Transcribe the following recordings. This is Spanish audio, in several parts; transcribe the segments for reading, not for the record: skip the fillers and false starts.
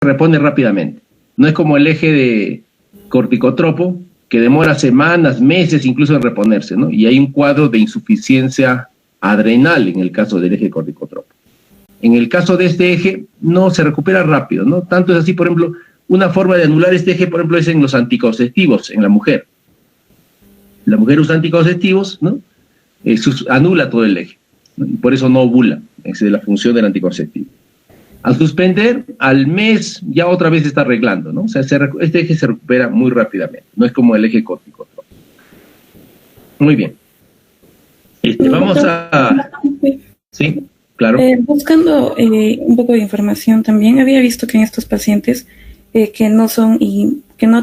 repone rápidamente. No es como el eje de corticotropo, que demora semanas, meses incluso en reponerse, ¿no? Y hay un cuadro de insuficiencia adrenal en el caso del eje corticotropo. En el caso de este eje, no se recupera rápido, ¿no? Tanto es así, por ejemplo, una forma de anular este eje, por ejemplo, es en los anticonceptivos, en la mujer. La mujer usa anticonceptivos, ¿no? Anula todo el eje, ¿no? Y por eso no ovula. Esa es la función del anticonceptivo. Al suspender, al mes ya otra vez se está arreglando, ¿no? O sea, este eje se recupera muy rápidamente, no es como el eje corticotropo. Muy bien. Vamos a... Sí, claro. Buscando un poco de información también, había visto que en estos pacientes que no son y que no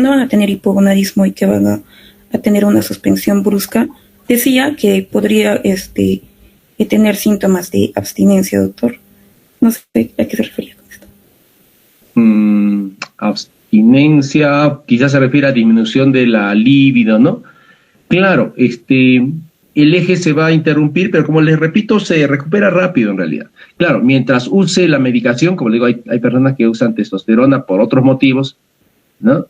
van a tener hipogonadismo y que van a tener una suspensión brusca, decía que podría tener síntomas de abstinencia, doctor. No sé a qué se refería con esto. Abstinencia, quizás se refiere a disminución de la libido, ¿no? Claro, el eje se va a interrumpir, pero como les repito, se recupera rápido en realidad. Claro, mientras use la medicación, como les digo, hay personas que usan testosterona por otros motivos, ¿no?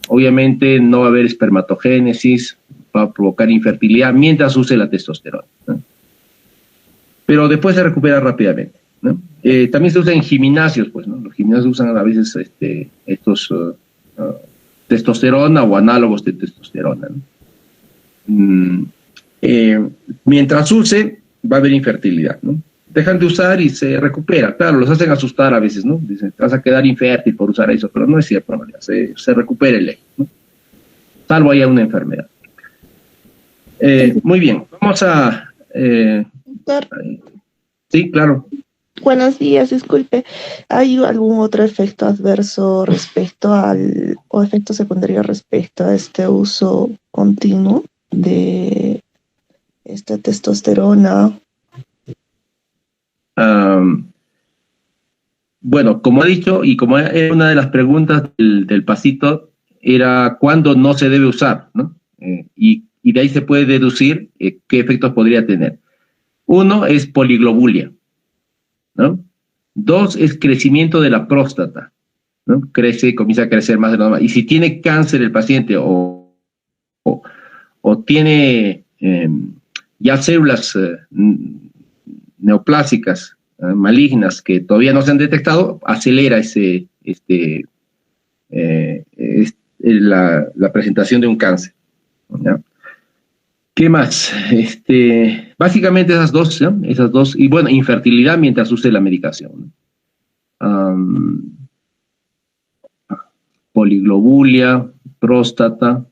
Obviamente no va a haber espermatogénesis, va a provocar infertilidad mientras use la testosterona, ¿no? Pero después se recupera rápidamente, ¿no? También se usa en gimnasios, pues, ¿no? Los gimnasios usan a veces estos testosterona o análogos de testosterona, ¿no? Mientras use, va a haber infertilidad, ¿no? Dejan de usar y se recupera. Claro, los hacen asustar a veces, ¿no? Dicen, te vas a quedar infértil por usar eso, pero no es cierto, en realidad. Se recupera el eje, ¿no? Salvo haya una enfermedad. Muy bien, vamos a... Doctor. Sí, claro. Buenos días, disculpe. ¿Hay algún otro efecto adverso o efecto secundario respecto a este uso continuo de esta testosterona? Bueno, como he dicho, y como era una de las preguntas del pasito, era cuándo no se debe usar, ¿no? Y de ahí se puede deducir qué efectos podría tener. Uno es poliglobulia, ¿no? Dos es crecimiento de la próstata, ¿no? Comienza a crecer más de lo normal. Y si tiene cáncer el paciente o tiene ya células neoplásicas malignas que todavía no se han detectado, acelera la presentación de un cáncer, ¿no? ¿Qué más? Básicamente esas dos, ¿no? Esas dos, y bueno, infertilidad mientras use la medicación, ¿no? Poliglobulia, próstata,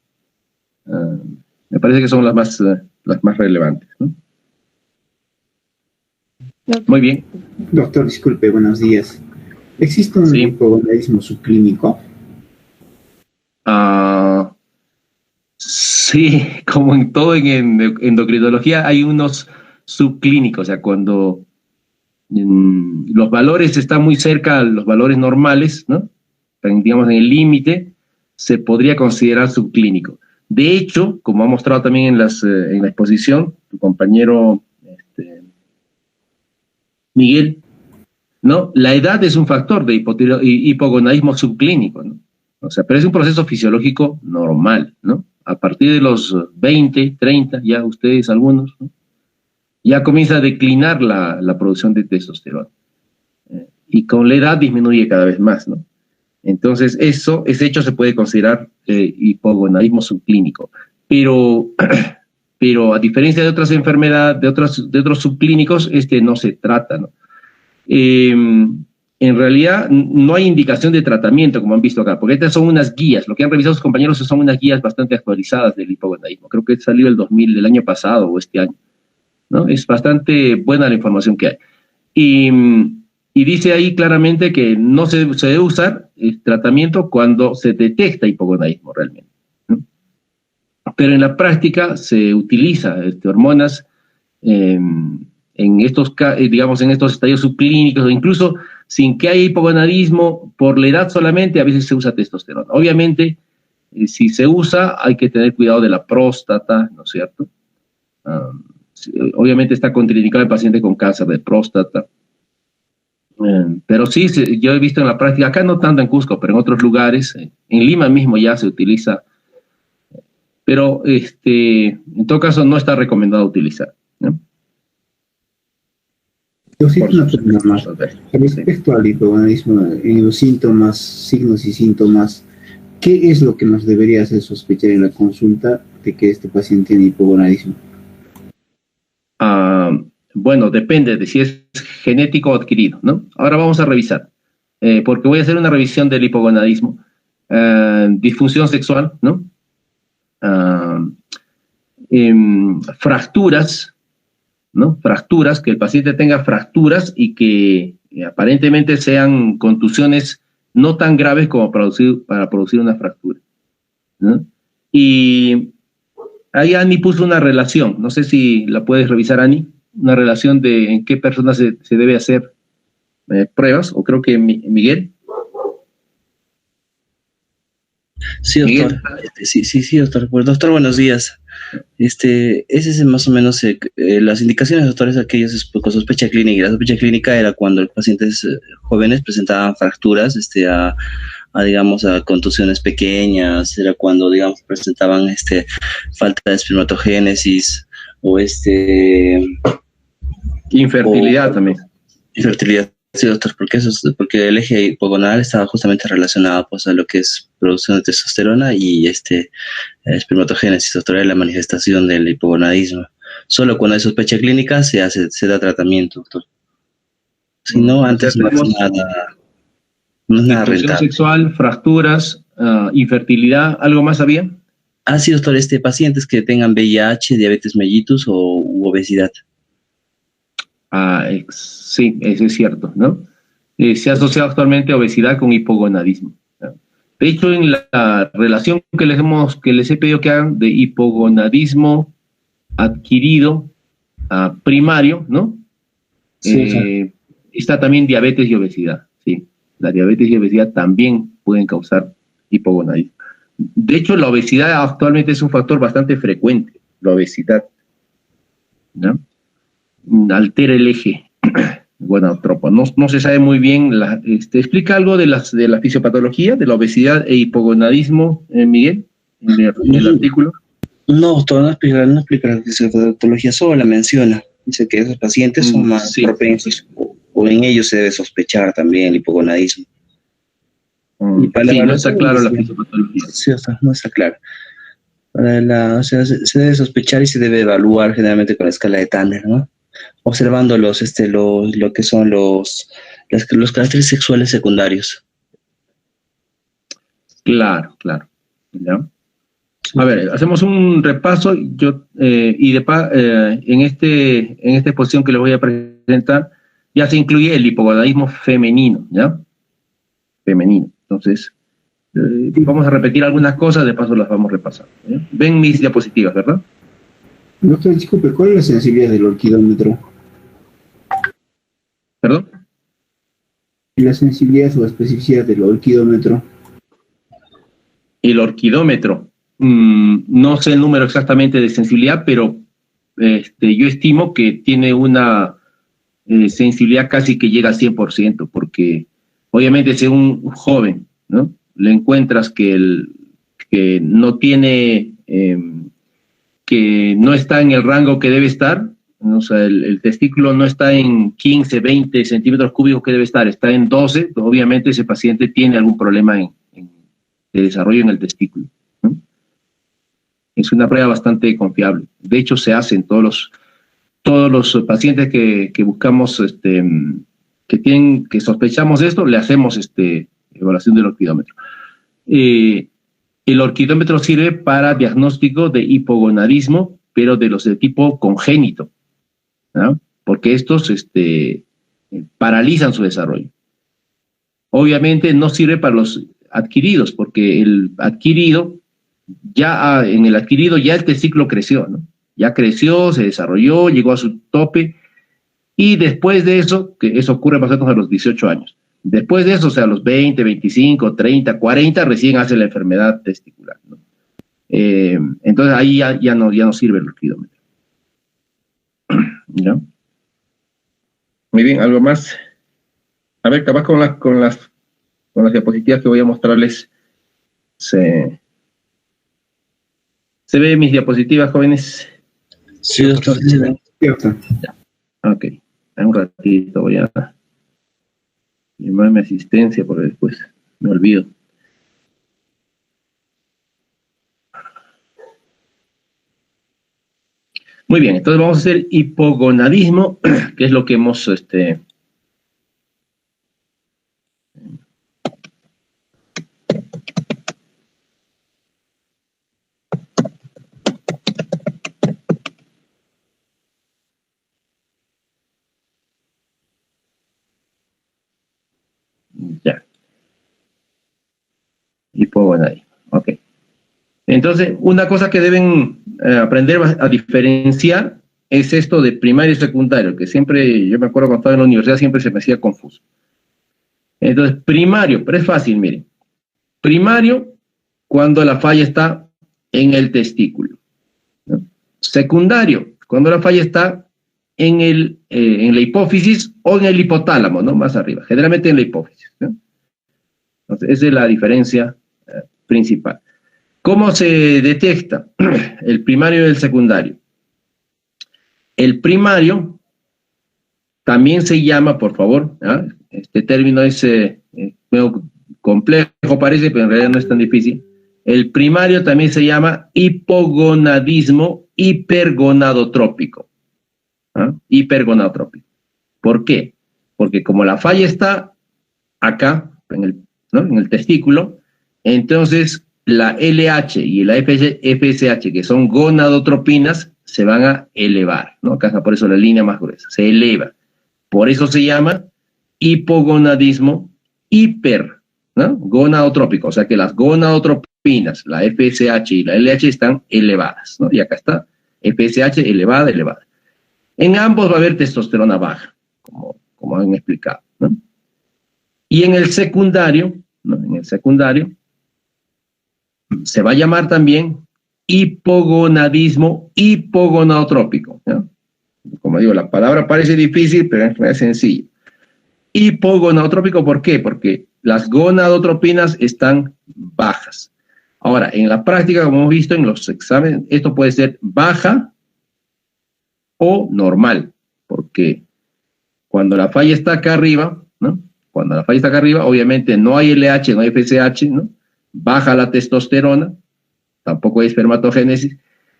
me parece que son las más relevantes, ¿no? Muy bien. Doctor, disculpe, buenos días. ¿Existe un hipogonadismo subclínico? Sí, como en todo en endocrinología hay unos subclínicos, o sea, cuando los valores están muy cerca a los valores normales, ¿no? Digamos en el límite, se podría considerar subclínico. De hecho, como ha mostrado también en la exposición, tu compañero Miguel, ¿no? La edad es un factor de hipogonadismo subclínico, ¿no? O sea, pero es un proceso fisiológico normal, ¿no? A partir de los 20, 30, ya ustedes algunos, ¿no? Ya comienza a declinar la producción de testosterona. Y con la edad disminuye cada vez más, ¿no? Entonces, ese hecho se puede considerar hipogonadismo subclínico. Pero a diferencia de otras enfermedades, de otros subclínicos, no se trata, ¿no? En realidad no hay indicación de tratamiento, como han visto acá, porque estas son unas guías. Lo que han revisado sus compañeros son unas guías bastante actualizadas del hipogonadismo. Creo que salió el 2000, del año pasado o este año, ¿no? Es bastante buena la información que hay. Y dice ahí claramente que no se debe usar el tratamiento cuando se detecta hipogonadismo realmente, ¿no? Pero en la práctica se utiliza hormonas en estos estadios subclínicos, o incluso sin que haya hipogonadismo, por la edad solamente, a veces se usa testosterona. Obviamente, si se usa, hay que tener cuidado de la próstata, ¿no es cierto? Obviamente está contraindicado el paciente con cáncer de próstata. Pero sí, yo he visto en la práctica, acá no tanto en Cusco, pero en otros lugares, en Lima mismo ya se utiliza, pero en todo caso no está recomendado utilizar, ¿no? Yo sí Por una sus pregunta efectos más. adversos. Sí. Respecto al hipogonadismo, en los síntomas, signos y síntomas, ¿qué es lo que nos debería hacer sospechar en la consulta de que este paciente tiene hipogonadismo? Ah, bueno, depende de si es genético o adquirido, ¿no? Ahora vamos a revisar, porque voy a hacer una revisión del hipogonadismo. Disfunción sexual, ¿no? Ah, fracturas, ¿no? Fracturas, que el paciente tenga fracturas y que aparentemente sean contusiones no tan graves como para producir una fractura, ¿no? Y ahí Ani puso una relación, no sé si la puedes revisar, Ani, una relación de en qué personas se debe hacer pruebas, o creo que Miguel. Sí, doctor. Miguel. Sí, doctor. Pues, doctor, buenos días. Ese es más o menos las indicaciones, doctores, aquellos con sospecha clínica. Y la sospecha clínica era cuando los pacientes jóvenes presentaban fracturas, digamos, a contusiones pequeñas, era cuando, digamos, presentaban falta de espermatogénesis o Infertilidad también. infertilidad. Sí, doctor, porque el eje hipogonadal estaba justamente relacionado pues a lo que es producción de testosterona y espermatogénesis, doctor, es la manifestación del hipogonadismo. Solo cuando hay sospecha clínica se da tratamiento, doctor. Si no, antes no es nada Disfunción rentable. sexual, fracturas, infertilidad, ¿algo más había? Sí, doctor, pacientes que tengan VIH, diabetes mellitus u obesidad. Sí, eso es cierto, ¿no? Se ha asociado actualmente obesidad con hipogonadismo, ¿no? De hecho, en la relación que les he pedido que hagan de hipogonadismo adquirido primario, ¿no? Sí, Está también diabetes y obesidad, ¿sí? La diabetes y obesidad también pueden causar hipogonadismo. De hecho, la obesidad actualmente es un factor bastante frecuente, la obesidad, ¿no? Altera el eje gonadotropo. No se sabe muy bien. ¿Explica algo de la fisiopatología, de la obesidad e hipogonadismo, Miguel, en el artículo? No, doctor, no explica la fisiopatología, solo la menciona. Dice que esos pacientes son más Sí. propensos, o en ellos se debe sospechar también el hipogonadismo. Y para la Sí, no está evaluación claro la inicial, fisiopatología. sí, no está claro. O sea, se debe sospechar y se debe evaluar generalmente con la escala de Tanner, ¿no? Observando lo que son los caracteres sexuales secundarios. Claro. ¿Ya? A ver, hacemos un repaso. En esta exposición que les voy a presentar, ya se incluye el hipogonadismo femenino, ¿ya? Femenino. Entonces, vamos a repetir algunas cosas, de paso las vamos repasando, ¿ya? Ven mis diapositivas, ¿verdad? Doctor, disculpe, ¿cuál es la sensibilidad del orquidómetro? ¿Perdón? ¿Y la sensibilidad o especificidad del orquidómetro? El orquidómetro. No sé el número exactamente de sensibilidad, pero yo estimo que tiene una sensibilidad casi que llega al 100%, porque obviamente si un joven, ¿no? Le encuentras que no tiene, que no está en el rango que debe estar, ¿no? O sea, el testículo no está en 15, 20 centímetros cúbicos que debe estar, está en 12, pues obviamente ese paciente tiene algún problema de desarrollo en el testículo, ¿no? Es una prueba bastante confiable. De hecho, se hace en todos los pacientes que buscamos, que sospechamos de esto, le hacemos evaluación del orquidómetro. El orquidómetro sirve para diagnóstico de hipogonadismo, pero de los de tipo congénito, ¿no? Porque estos paralizan su desarrollo. Obviamente no sirve para los adquiridos, porque en el adquirido ya el testículo creció, ¿no? Ya creció, se desarrolló, llegó a su tope, y después de eso, que eso ocurre más o menos a los 18 años, después de eso, o sea, a los 20, 25, 30, 40, recién hace la enfermedad testicular, ¿no? Entonces ahí ya no sirve el orquidómetro. ¿No? Muy bien, ¿algo más? A ver, capaz con las diapositivas que voy a mostrarles se ve mis diapositivas, jóvenes. Sí, doctor. Cierto. Ok, un ratito voy a llamarme asistencia porque después me olvido. Muy bien, entonces vamos a hacer hipogonadismo, que es lo que hemos ya. Hipogonadismo. Ok. Entonces, una cosa que deben aprender a diferenciar es esto de primario y secundario, que siempre, yo me acuerdo cuando estaba en la universidad, siempre se me hacía confuso. Entonces, primario, pero es fácil, miren. Primario, cuando la falla está en el testículo, ¿no? Secundario, cuando la falla está en la hipófisis o en el hipotálamo, ¿no? Más arriba, generalmente en la hipófisis, ¿no? Entonces, esa es la diferencia principal. ¿Cómo se detecta el primario y el secundario? El primario también se llama, por favor, ¿ah? Este término es medio complejo, parece, pero en realidad no es tan difícil. El primario también se llama hipogonadismo hipergonadotrópico. ¿Ah? Hipergonadotrópico. ¿Por qué? Porque como la falla está acá, en el testículo, entonces la LH y la FSH, que son gonadotropinas, se van a elevar, ¿no? Acá está por eso la línea más gruesa, se eleva. Por eso se llama hipogonadismo hipergonadotrópico, o sea que las gonadotropinas, la FSH y la LH están elevadas, ¿no? Y acá está FSH elevada, elevada. En ambos va a haber testosterona baja, como han explicado, ¿no? Y en el secundario, ¿no? En el secundario, se va a llamar también hipogonadismo hipogonadotrópico, ¿no? Como digo, la palabra parece difícil, pero es sencillo. Hipogonadotrópico, ¿por qué? Porque las gonadotropinas están bajas. Ahora, en la práctica, como hemos visto en los exámenes, esto puede ser baja o normal, porque cuando la falla está acá arriba, ¿no? Cuando la falla está acá arriba, obviamente no hay LH, no hay FSH, ¿no? Baja la testosterona, tampoco hay espermatogénesis,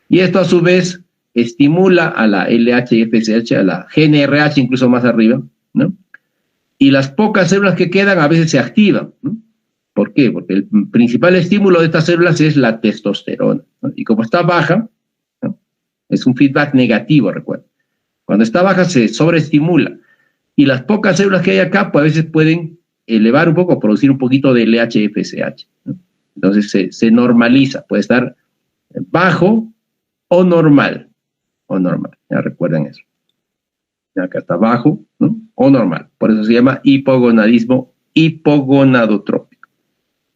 y esto a su vez estimula a la LH y FSH, a la GNRH incluso más arriba, ¿no? Y las pocas células que quedan a veces se activan, ¿no? ¿Por qué? Porque el principal estímulo de estas células es la testosterona, ¿no? Y como está baja, ¿no? Es un feedback negativo, recuerda. Cuando está baja se sobreestimula, y las pocas células que hay acá, pues a veces pueden elevar un poco, producir un poquito de LH-FSH, ¿no? Entonces se normaliza, puede estar bajo o normal, ya recuerden eso. Acá está bajo, ¿no? O normal, por eso se llama hipogonadismo hipogonadotrópico.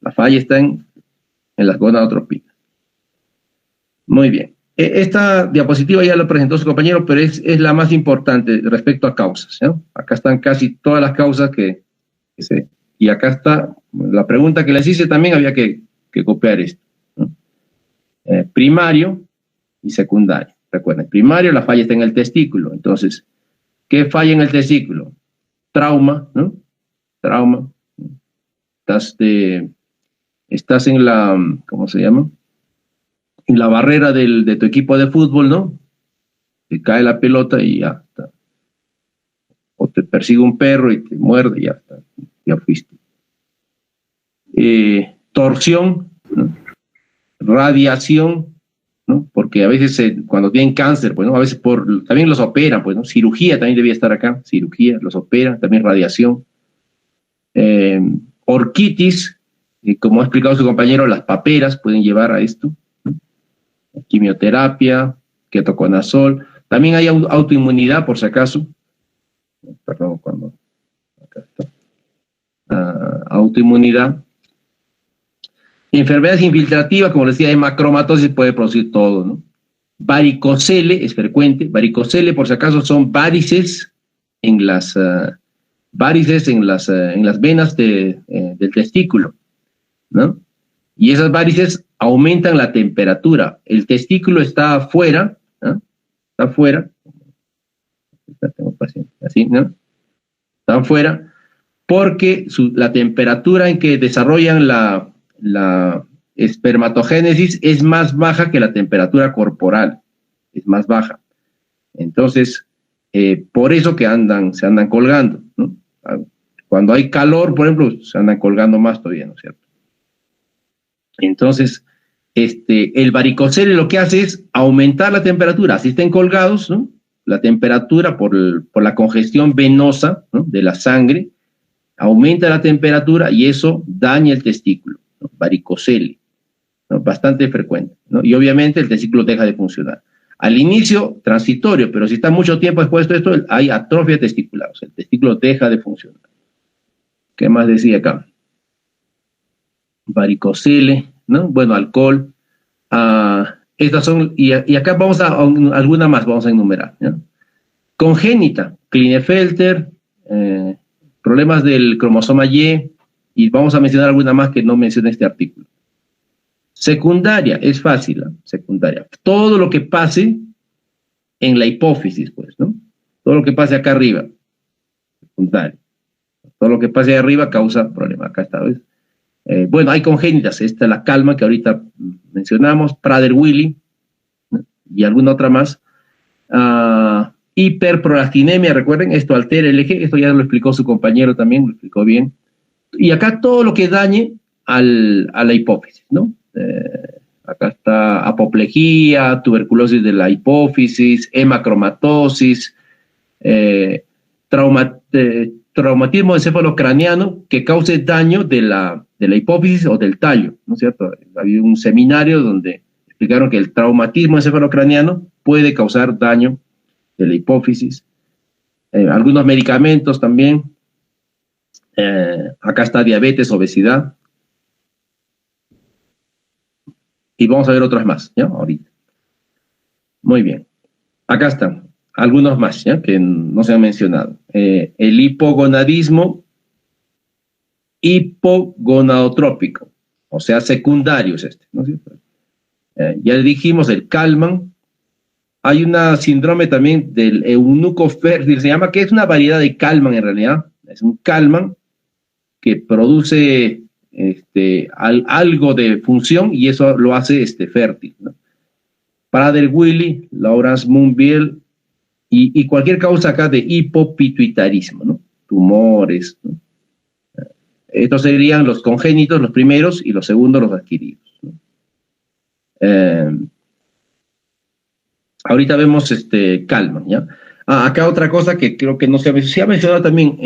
La falla está en las gonadotropinas. Muy bien. Esta diapositiva ya la presentó su compañero, pero es la más importante respecto a causas, ¿no? Acá están casi todas las causas y acá está la pregunta que les hice también, había que copiar esto, ¿no? Primario y secundario. Recuerden, primario, la falla está en el testículo. Entonces, ¿qué falla en el testículo? Trauma, ¿no? Trauma. Estás en la, ¿cómo se llama? En la barrera de tu equipo de fútbol, ¿no? Te cae la pelota y ya está. O te persigue un perro y te muerde y ya está. Ya fuiste. Torsión, ¿no? Radiación, ¿no? Porque a veces cuando tienen cáncer, pues, ¿no? A veces también los operan, pues, ¿no? Cirugía también debía estar acá, cirugía, los operan, también radiación. Orquitis, como ha explicado su compañero, las paperas pueden llevar a esto, ¿no? Quimioterapia, ketoconazol, también hay autoinmunidad, por si acaso. Perdón, acá está. Autoinmunidad. Enfermedades infiltrativas, como les decía, hemacromatosis puede producir todo, ¿no? Varicocele es frecuente. Varicocele, por si acaso, son varices en las varices en las venas del testículo, ¿no? Y esas varices aumentan la temperatura. El testículo está afuera, ¿no? Está afuera. Tengo paciente, así, ¿no? Está afuera porque la temperatura en que desarrollan la espermatogénesis es más baja que la temperatura corporal, es más baja. Entonces, por eso que se andan colgando, ¿no? Cuando hay calor, por ejemplo, se andan colgando más todavía, ¿no es cierto? Entonces, el varicocele lo que hace es aumentar la temperatura, así estén colgados, ¿no? La temperatura por la congestión venosa, ¿no?, de la sangre, aumenta la temperatura y eso daña el testículo, ¿no? Varicocele, ¿no? Bastante frecuente, ¿no? Y obviamente el testículo deja de funcionar. Al inicio, transitorio, pero si está mucho tiempo expuesto a esto, hay atrofia testicular, o sea, el testículo deja de funcionar. ¿Qué más decía acá? Varicocele, ¿no? Bueno, alcohol. Estas son, y acá vamos a alguna más, vamos a enumerar, ¿no? Congénita, Klinefelter, problemas del cromosoma Y, y vamos a mencionar alguna más que no menciona este artículo. Secundaria, es fácil, ¿no? Secundaria. Todo lo que pase en la hipófisis, pues, ¿no? Todo lo que pase acá arriba, secundaria. Todo lo que pase arriba causa problema. Acá está, ¿ves? Bueno, hay congénitas, esta es la calma que ahorita mencionamos, Prader-Willi, ¿no? Y alguna otra más. Hiperprolastinemia, recuerden, esto altera el eje, esto ya lo explicó su compañero también, lo explicó bien. Y acá todo lo que dañe a la hipófisis, ¿no? Acá está apoplejía, tuberculosis de la hipófisis, hemacromatosis, traumatismo encefalocraniano que cause daño de la hipófisis o del tallo, ¿no es cierto? Había un seminario donde explicaron que el traumatismo encefalocraniano puede causar daño de la hipófisis. Algunos medicamentos también. Acá está diabetes, obesidad. Y vamos a ver otras más, ¿ya? Ahorita. Muy bien. Acá están algunos más, ¿ya?, que no se han mencionado. El hipogonadismo hipogonadotrópico, o sea, secundario es ¿no es cierto? Ya le dijimos el Kallmann. Hay una síndrome también del eunuco fértil, se llama, que es una variedad de Kallmann en realidad. Es un Kallmann que produce algo de función y eso lo hace fértil, ¿no? Prader-Willi, Laurence-Moonville y cualquier causa acá de hipopituitarismo, ¿no? Tumores, ¿no? Estos serían los congénitos, los primeros, y los segundos, los adquiridos, ¿no? Ahorita vemos Kallmann, ¿ya? Acá otra cosa que creo que no se ha mencionado también,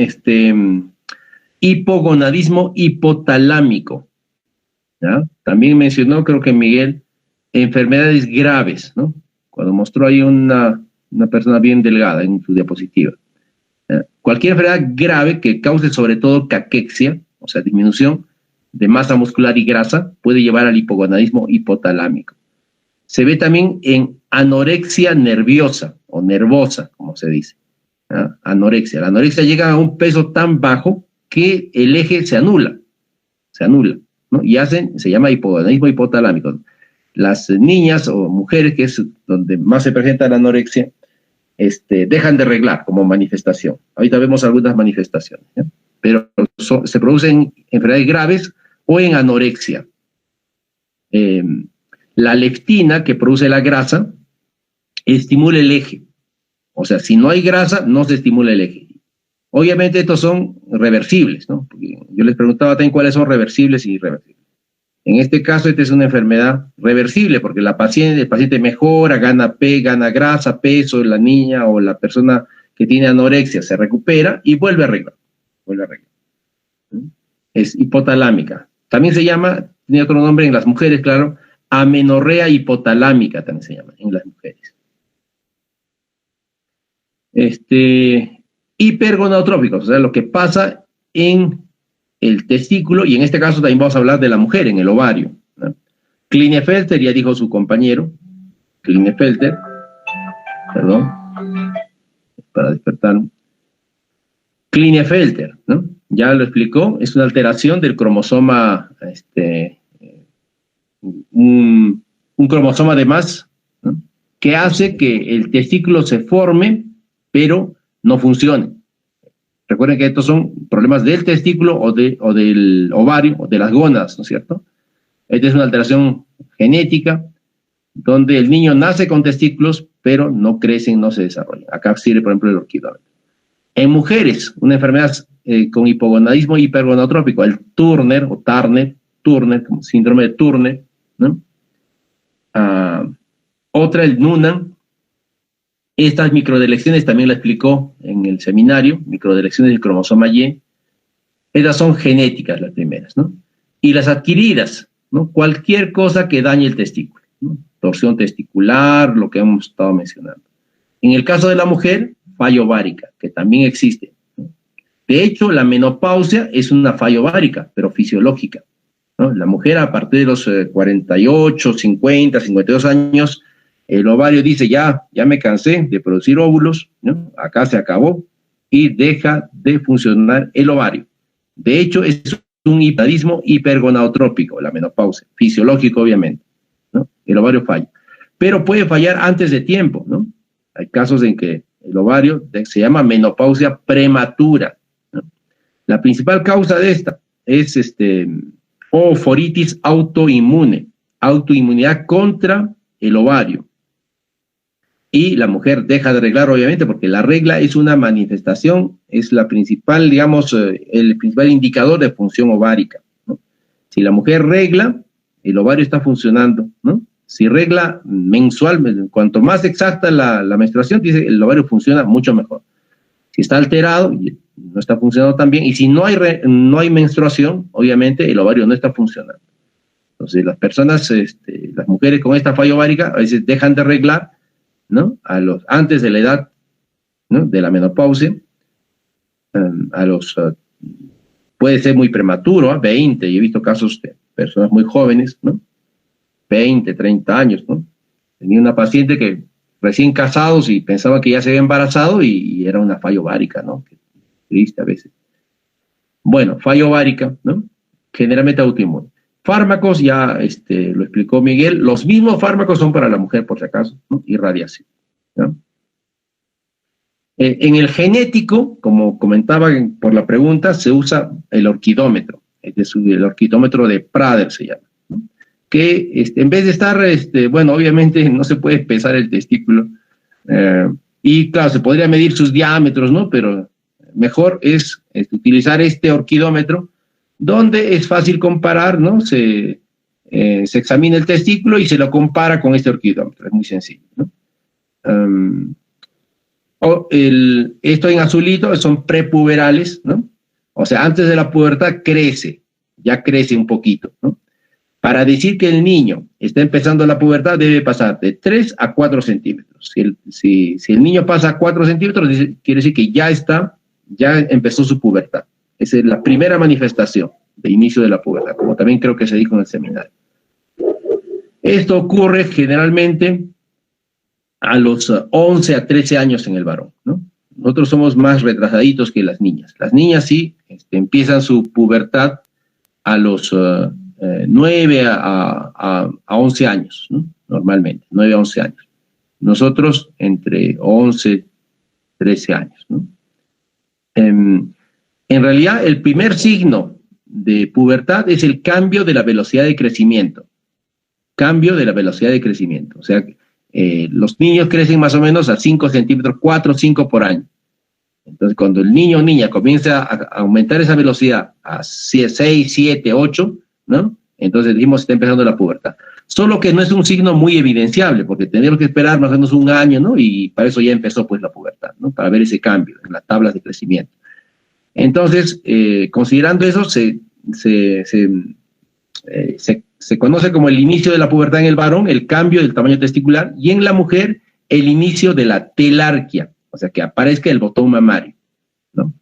hipogonadismo hipotalámico, ¿ya? También mencionó, creo que Miguel, enfermedades graves, ¿no? Cuando mostró ahí una persona bien delgada en su diapositiva. Cualquier enfermedad grave que cause sobre todo caquexia, o sea, disminución de masa muscular y grasa, puede llevar al hipogonadismo hipotalámico. Se ve también en anorexia nerviosa o nervosa, como se dice, ¿ah? Anorexia. La anorexia llega a un peso tan bajo que el eje se anula, ¿no? Y se llama hipogonadismo hipotalámico. Las niñas o mujeres, que es donde más se presenta la anorexia, dejan de reglar como manifestación. Ahorita vemos algunas manifestaciones, ¿ya? Pero se producen enfermedades graves o en anorexia. La leptina, que produce la grasa, estimula el eje. O sea, si no hay grasa, no se estimula el eje. Obviamente estos son reversibles, ¿no? Porque yo les preguntaba también cuáles son reversibles y irreversibles. En este caso, esta es una enfermedad reversible, porque el paciente mejora, gana grasa, peso, la niña o la persona que tiene anorexia se recupera y vuelve a arreglar. Es hipotalámica. También se llama, tiene otro nombre en las mujeres, claro, amenorrea hipotalámica también se llama en las mujeres. Hipergonadotrópicos, o sea, lo que pasa en el testículo, y en este caso también vamos a hablar de la mujer, en el ovario, ¿no? Klinefelter, ya dijo su compañero, Klinefelter, perdón, para despertar. Klinefelter, ¿no? Ya lo explicó, es una alteración del cromosoma, un cromosoma de más, ¿no? Que hace que el testículo se forme, pero no funcione. Recuerden que estos son problemas del testículo o del ovario, o de las gónadas, ¿no es cierto? Esta es una alteración genética, donde el niño nace con testículos, pero no crecen, no se desarrollan. Acá sirve, por ejemplo, el orquidómetro. En mujeres, una enfermedad con hipogonadismo hipergonadotrópico, el Turner o Turner, como síndrome de Turner, ¿no? Otra, el Noonan. Estas microdelecciones también la explicó en el seminario, microdelecciones del cromosoma Y. Estas son genéticas las primeras, ¿no? Y las adquiridas, ¿no? Cualquier cosa que dañe el testículo, ¿no? Torsión testicular, lo que hemos estado mencionando. En el caso de la mujer, falla ovárica, que también existe, ¿no? De hecho, la menopausia es una falla ovárica, pero fisiológica, ¿no? La mujer a partir de los 48, 50, 52 años, el ovario dice, ya me cansé de producir óvulos, ¿no? Acá se acabó, y deja de funcionar el ovario. De hecho, es un hipogonadismo hipergonadotrópico, la menopausia, fisiológico obviamente, ¿no? El ovario falla. Pero puede fallar antes de tiempo, ¿no? Hay casos en que el ovario se llama menopausia prematura, ¿no? La principal causa de esta es ooforitis autoinmune, autoinmunidad contra el ovario. Y la mujer deja de reglar, obviamente, porque la regla es una manifestación, es la principal, digamos, el principal indicador de función ovárica, ¿no? Si la mujer regla, el ovario está funcionando, ¿no? Si regla mensual, cuanto más exacta la menstruación, dice, el ovario funciona mucho mejor. Si está alterado, no está funcionando tan bien, y si no hay menstruación, obviamente el ovario no está funcionando. Entonces, las personas, las mujeres con esta falla ovárica, a veces dejan de reglar, ¿no? Antes de la edad, ¿no? De la menopausia, puede ser muy prematuro, 20, y he visto casos de personas muy jóvenes, ¿no? 20, 30 años, ¿no? Tenía una paciente que recién casados y pensaba que ya se había embarazado y era una falla ovárica, ¿no? Qué triste a veces. Bueno, falla ovárica, ¿no? Generalmente autoinmune. Fármacos, ya lo explicó Miguel, los mismos fármacos son para la mujer, por si acaso, ¿no? Y radiación, ¿no? En el genético, como comentaba por la pregunta, se usa el orquidómetro, es decir, el orquidómetro de Prader se llama, ¿no? Que en vez de estar, bueno, obviamente no se puede pesar el testículo, y claro, se podría medir sus diámetros, ¿no? Pero mejor es utilizar este orquidómetro, donde es fácil comparar, ¿no? Se examina el testículo y se lo compara con este orquidómetro, es muy sencillo, ¿no? Esto en azulito son prepuberales, ¿no? O sea, antes de la pubertad ya crece un poquito, ¿no? Para decir que el niño está empezando la pubertad debe pasar de 3 a 4 centímetros. Si el niño pasa a 4 centímetros, quiere decir que ya empezó su pubertad. Esa es la primera manifestación de inicio de la pubertad, como también creo que se dijo en el seminario. Esto ocurre generalmente a los 11 a 13 años en el varón, ¿no? Nosotros somos más retrasaditos que las niñas. Las niñas sí empiezan su pubertad a los 9 a 11 años, ¿no? Normalmente, 9 a 11 años. Nosotros entre 11 y 13 años, ¿no? En realidad, el primer signo de pubertad es el cambio de la velocidad de crecimiento. Cambio de la velocidad de crecimiento. O sea, los niños crecen más o menos a 5 centímetros, 4 o 5 por año. Entonces, cuando el niño o niña comienza a aumentar esa velocidad a 6, 7, 8, ¿no? Entonces decimos que está empezando la pubertad. Solo que no es un signo muy evidenciable, porque tenemos que esperar más o menos un año, ¿no? Y para eso ya empezó pues la pubertad, ¿no? Para ver ese cambio en las tablas de crecimiento. Entonces, considerando eso, se conoce como el inicio de la pubertad en el varón, el cambio del tamaño testicular, y en la mujer, el inicio de la telarquia, o sea, que aparezca el botón mamario, ¿no?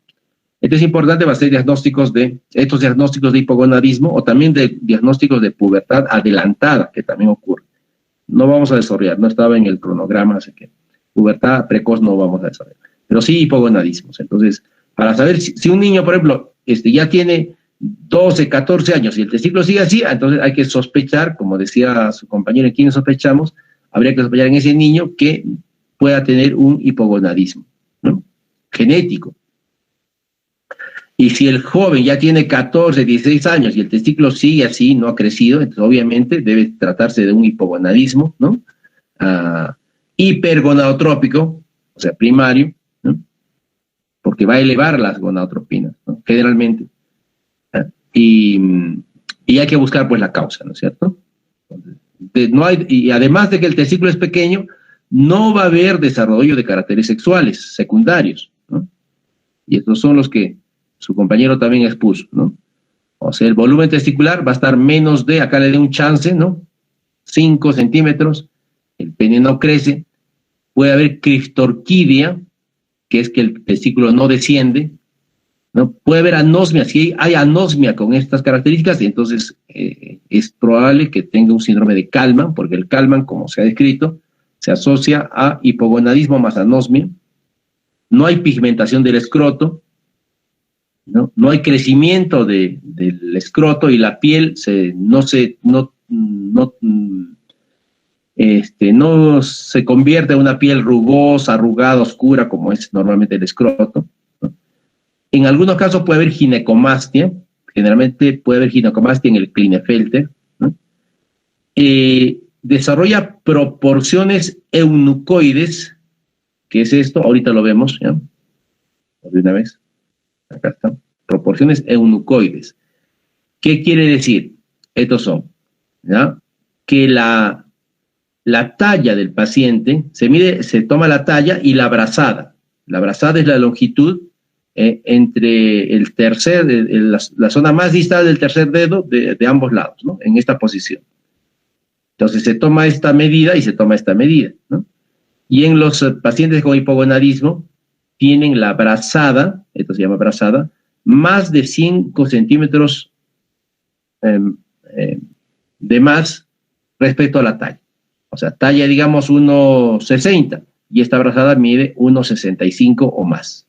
Esto es importante para hacer estos diagnósticos de hipogonadismo o también de diagnósticos de pubertad adelantada, que también ocurre. No vamos a desarrollar, no estaba en el cronograma, así que pubertad precoz no vamos a desarrollar, pero sí hipogonadismos. Entonces, para saber si un niño, por ejemplo, ya tiene 12, 14 años y el testículo sigue así, entonces hay que sospechar, como decía su compañero, en quienes sospechamos, habría que sospechar en ese niño que pueda tener un hipogonadismo, ¿no? Genético. Y si el joven ya tiene 14, 16 años y el testículo sigue así, no ha crecido, entonces obviamente debe tratarse de un hipogonadismo, ¿no? Hipergonadotrópico, o sea, primario, ¿no? Porque va a elevar las gonadotropinas, ¿no? Generalmente. Y hay que buscar, pues, la causa, ¿no es cierto? Y además de que el testículo es pequeño, no va a haber desarrollo de caracteres sexuales secundarios, ¿no? Y estos son los que su compañero también expuso, ¿no? O sea, el volumen testicular va a estar menos de, acá le doy un chance, ¿no? 5 centímetros, el pene no crece, puede haber criptorquidia, que es que el testículo no desciende, ¿no? Puede haber anosmia, si hay anosmia con estas características, entonces es probable que tenga un síndrome de Kallmann, porque el Kallmann, como se ha descrito, se asocia a hipogonadismo más anosmia. No hay pigmentación del escroto, no hay crecimiento del escroto y la piel no se convierte en una piel rugosa, arrugada, oscura, como es normalmente el escroto, ¿no? En algunos casos puede haber ginecomastia, generalmente puede haber ginecomastia en el Klinefelter, ¿no? Desarrolla proporciones eunucoides, ¿qué es esto? Ahorita lo vemos, ¿ya? De una vez. Acá están, proporciones eunucoides. ¿Qué quiere decir? Estos son, ¿ya? Que la talla del paciente, se toma la talla y la brazada. La brazada es la longitud entre el la zona más distal del tercer dedo de ambos lados, ¿no? En esta posición. Entonces se toma esta medida y se toma esta medida, ¿no? Y en los pacientes con hipogonadismo tienen la brazada, esto se llama brazada, más de 5 centímetros de más respecto a la talla. O sea, talla, digamos, 1,60 y esta brazada mide 1,65 o más,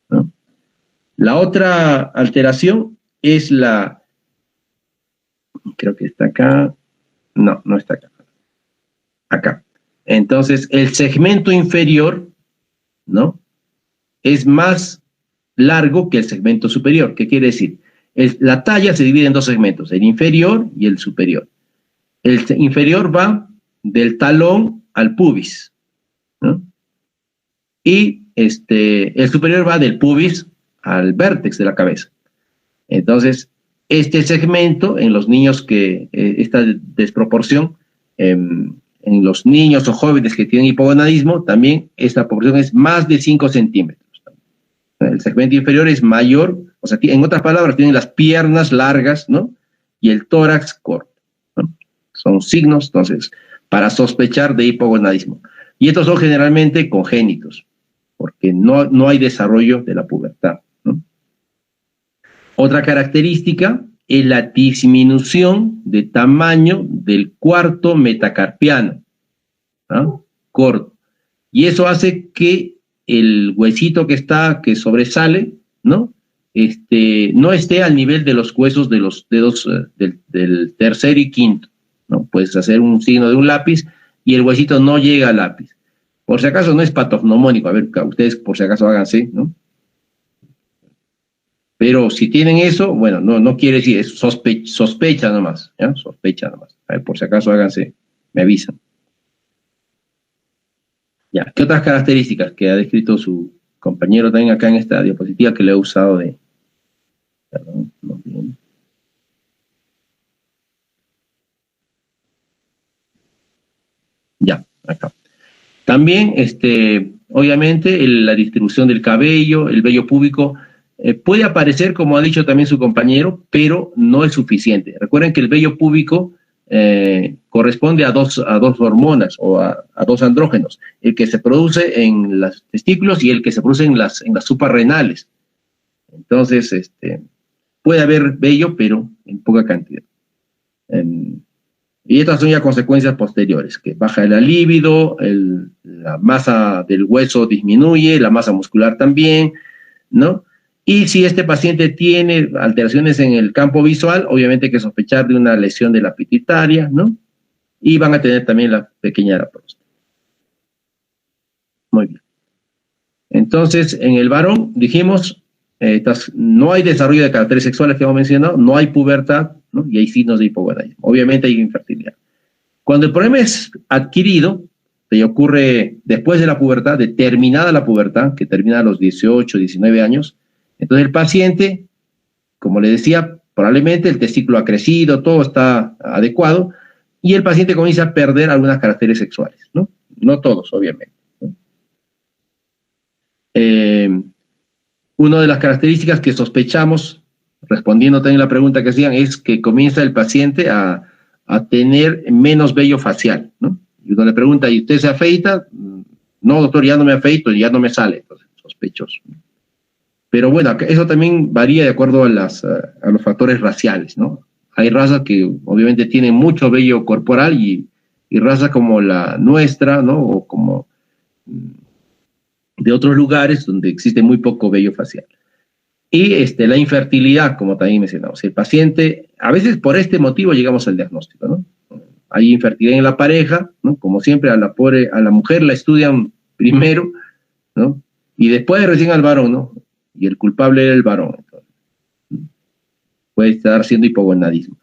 ¿no? La otra alteración es creo que está acá, no está acá, acá. Entonces, el segmento inferior, ¿no?, es más largo que el segmento superior. ¿Qué quiere decir? La talla se divide en dos segmentos, el inferior y el superior. El inferior va del talón al pubis, ¿no? Y el superior va del pubis al vértex de la cabeza. Entonces, este segmento, en los niños esta desproporción, en los niños o jóvenes que tienen hipogonadismo, también esta proporción es más de 5 centímetros. El segmento inferior es mayor, o sea, en otras palabras, tienen las piernas largas, ¿no? Y el tórax corto, ¿no? Son signos, entonces, para sospechar de hipogonadismo. Y estos son generalmente congénitos, porque no hay desarrollo de la pubertad, ¿no? Otra característica es la disminución de tamaño del cuarto metacarpiano, ¿no? Corto. Y eso hace que el huesito que sobresale, ¿no? No esté al nivel de los huesos de los dedos del tercer y quinto, ¿no? Puedes hacer un signo de un lápiz y el huesito no llega al lápiz. Por si acaso no es patognomónico, a ver, ustedes por si acaso háganse, ¿no? Pero si tienen eso, bueno, no quiere decir, es sospecha nomás, ¿ya? Sospecha nomás. A ver, por si acaso háganse, me avisan. Ya, ¿qué otras características que ha descrito su compañero también acá en esta diapositiva que le he usado de... Perdón, no bien. Ya, acá. También, obviamente, la distribución del cabello, el vello púbico, puede aparecer, como ha dicho también su compañero, pero no es suficiente. Recuerden que el vello púbico corresponde a dos hormonas o a dos andrógenos, el que se produce en los testículos y el que se produce en las suprarrenales. Entonces, puede haber vello, pero en poca cantidad. Y estas son ya consecuencias posteriores, que baja la libido, la masa del hueso disminuye, la masa muscular también, ¿no? Y si este paciente tiene alteraciones en el campo visual, obviamente hay que sospechar de una lesión de la pituitaria, ¿no? Y van a tener también la pequeña de la próstata. Muy bien. Entonces, en el varón, dijimos, no hay desarrollo de caracteres sexuales que hemos mencionado, no hay pubertad, ¿no? Y hay signos de hipogonadismo. Obviamente hay infertilidad. Cuando el problema es adquirido, que ocurre después de la pubertad, determinada la pubertad, que termina a los 18, 19 años, entonces el paciente, como le decía, probablemente el testículo ha crecido, todo está adecuado, y el paciente comienza a perder algunos caracteres sexuales, ¿no? No todos, obviamente, ¿no? Una de las características que sospechamos, respondiendo también a la pregunta que hacían, es que comienza el paciente a tener menos vello facial, ¿no? Y uno le pregunta, ¿y usted se afeita? No, doctor, ya no me afeito, ya no me sale. Entonces, sospechoso. Pero bueno, eso también varía de acuerdo a los factores raciales, ¿no? Hay razas que obviamente tienen mucho vello corporal y razas como la nuestra, ¿no? O como de otros lugares donde existe muy poco vello facial. Y la infertilidad, como también mencionamos. El paciente, a veces por este motivo llegamos al diagnóstico, ¿no? Hay infertilidad en la pareja, ¿no? Como siempre, a la mujer la estudian primero, ¿no? Y después recién al varón, ¿no? Y el culpable era el varón. Entonces, puede estar siendo hipogonadismo.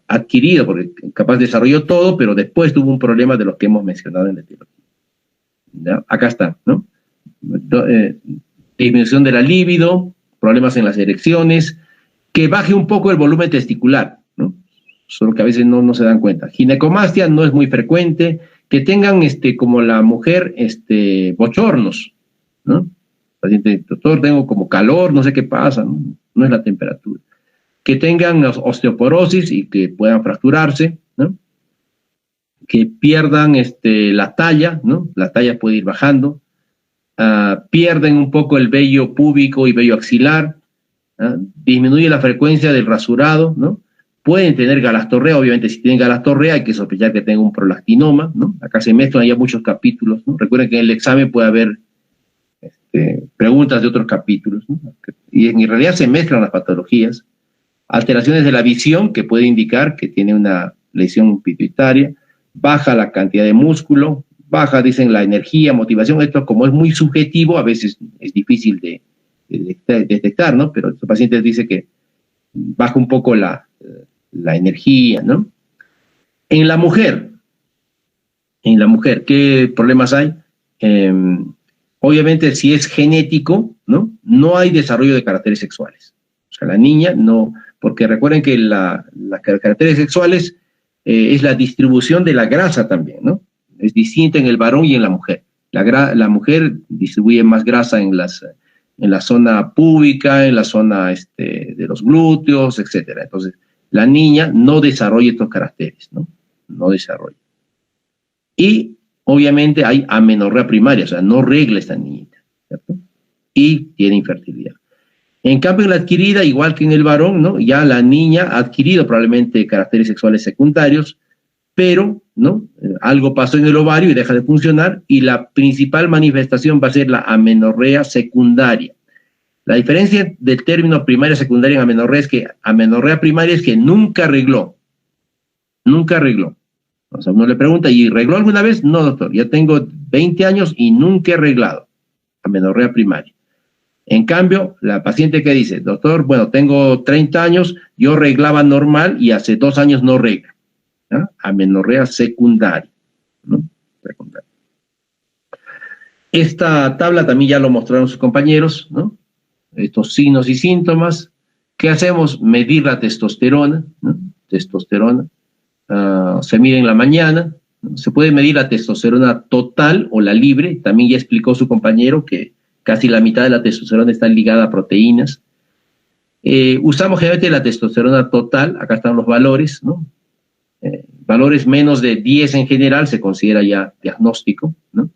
Adquirido, porque capaz desarrolló todo, pero después tuvo un problema de los que hemos mencionado en la etiología. ¿Ya? Acá está, ¿no? Disminución de la libido, problemas en las erecciones, que baje un poco el volumen testicular, ¿no? Solo que a veces no se dan cuenta. Ginecomastia no es muy frecuente, que tengan, como la mujer, bochornos, ¿no? Paciente, doctor, tengo como calor, no sé qué pasa, ¿no? No es la temperatura. Que tengan osteoporosis y que puedan fracturarse, ¿no? Que pierdan la talla, ¿no? La talla puede ir bajando. Pierden un poco el vello púbico y vello axilar. Disminuye la frecuencia del rasurado, ¿no? Pueden tener galactorrea, obviamente si tienen galactorrea hay que sospechar que tengan un prolactinoma, ¿no? Acá se mezclan ya muchos capítulos, ¿no? Recuerden que en el examen puede haber preguntas de otros capítulos, ¿no? Y en realidad se mezclan las patologías. Alteraciones de la visión, que puede indicar que tiene una lesión pituitaria, baja la cantidad de músculo, baja, dicen, la energía, motivación. Esto, como es muy subjetivo, a veces es difícil de detectar, ¿no? Pero estos pacientes dicen que baja un poco la energía, ¿no? En la mujer, ¿qué problemas hay? Obviamente, si es genético, ¿no? No hay desarrollo de caracteres sexuales. O sea, la niña no, porque recuerden que las caracteres sexuales es la distribución de la grasa también, ¿no? Es distinta en el varón y en la mujer. La mujer distribuye más grasa en la zona púbica, en la zona de los glúteos, etcétera. Entonces, la niña no desarrolla estos caracteres, ¿no? No desarrolla. Y obviamente hay amenorrea primaria, o sea, no regla esta niñita, ¿cierto? Y tiene infertilidad. En cambio, en la adquirida, igual que en el varón, ¿no? Ya la niña ha adquirido probablemente caracteres sexuales secundarios, pero, ¿no? Algo pasó en el ovario y deja de funcionar, y la principal manifestación va a ser la amenorrea secundaria. La diferencia del término primaria y secundaria en amenorrea es que amenorrea primaria es que nunca arregló. Nunca arregló. O sea, uno le pregunta, ¿y arregló alguna vez? No, doctor, ya tengo 20 años y nunca he arreglado. Amenorrea primaria. En cambio, la paciente que dice, doctor, bueno, tengo 30 años, yo arreglaba normal y hace 2 años no arreglo. ¿No? Amenorrea secundaria, ¿no? Secundaria. Esta tabla también ya lo mostraron sus compañeros, ¿no? Estos signos y síntomas. ¿Qué hacemos? Medir la testosterona, ¿no? Testosterona. Se mide en la mañana, ¿no? Se puede medir la testosterona total o la libre. También ya explicó su compañero que casi la mitad de la testosterona está ligada a proteínas. Usamos generalmente la testosterona total. Acá están los valores, ¿no? Valores menos de 10 en general se considera ya diagnóstico, ¿no?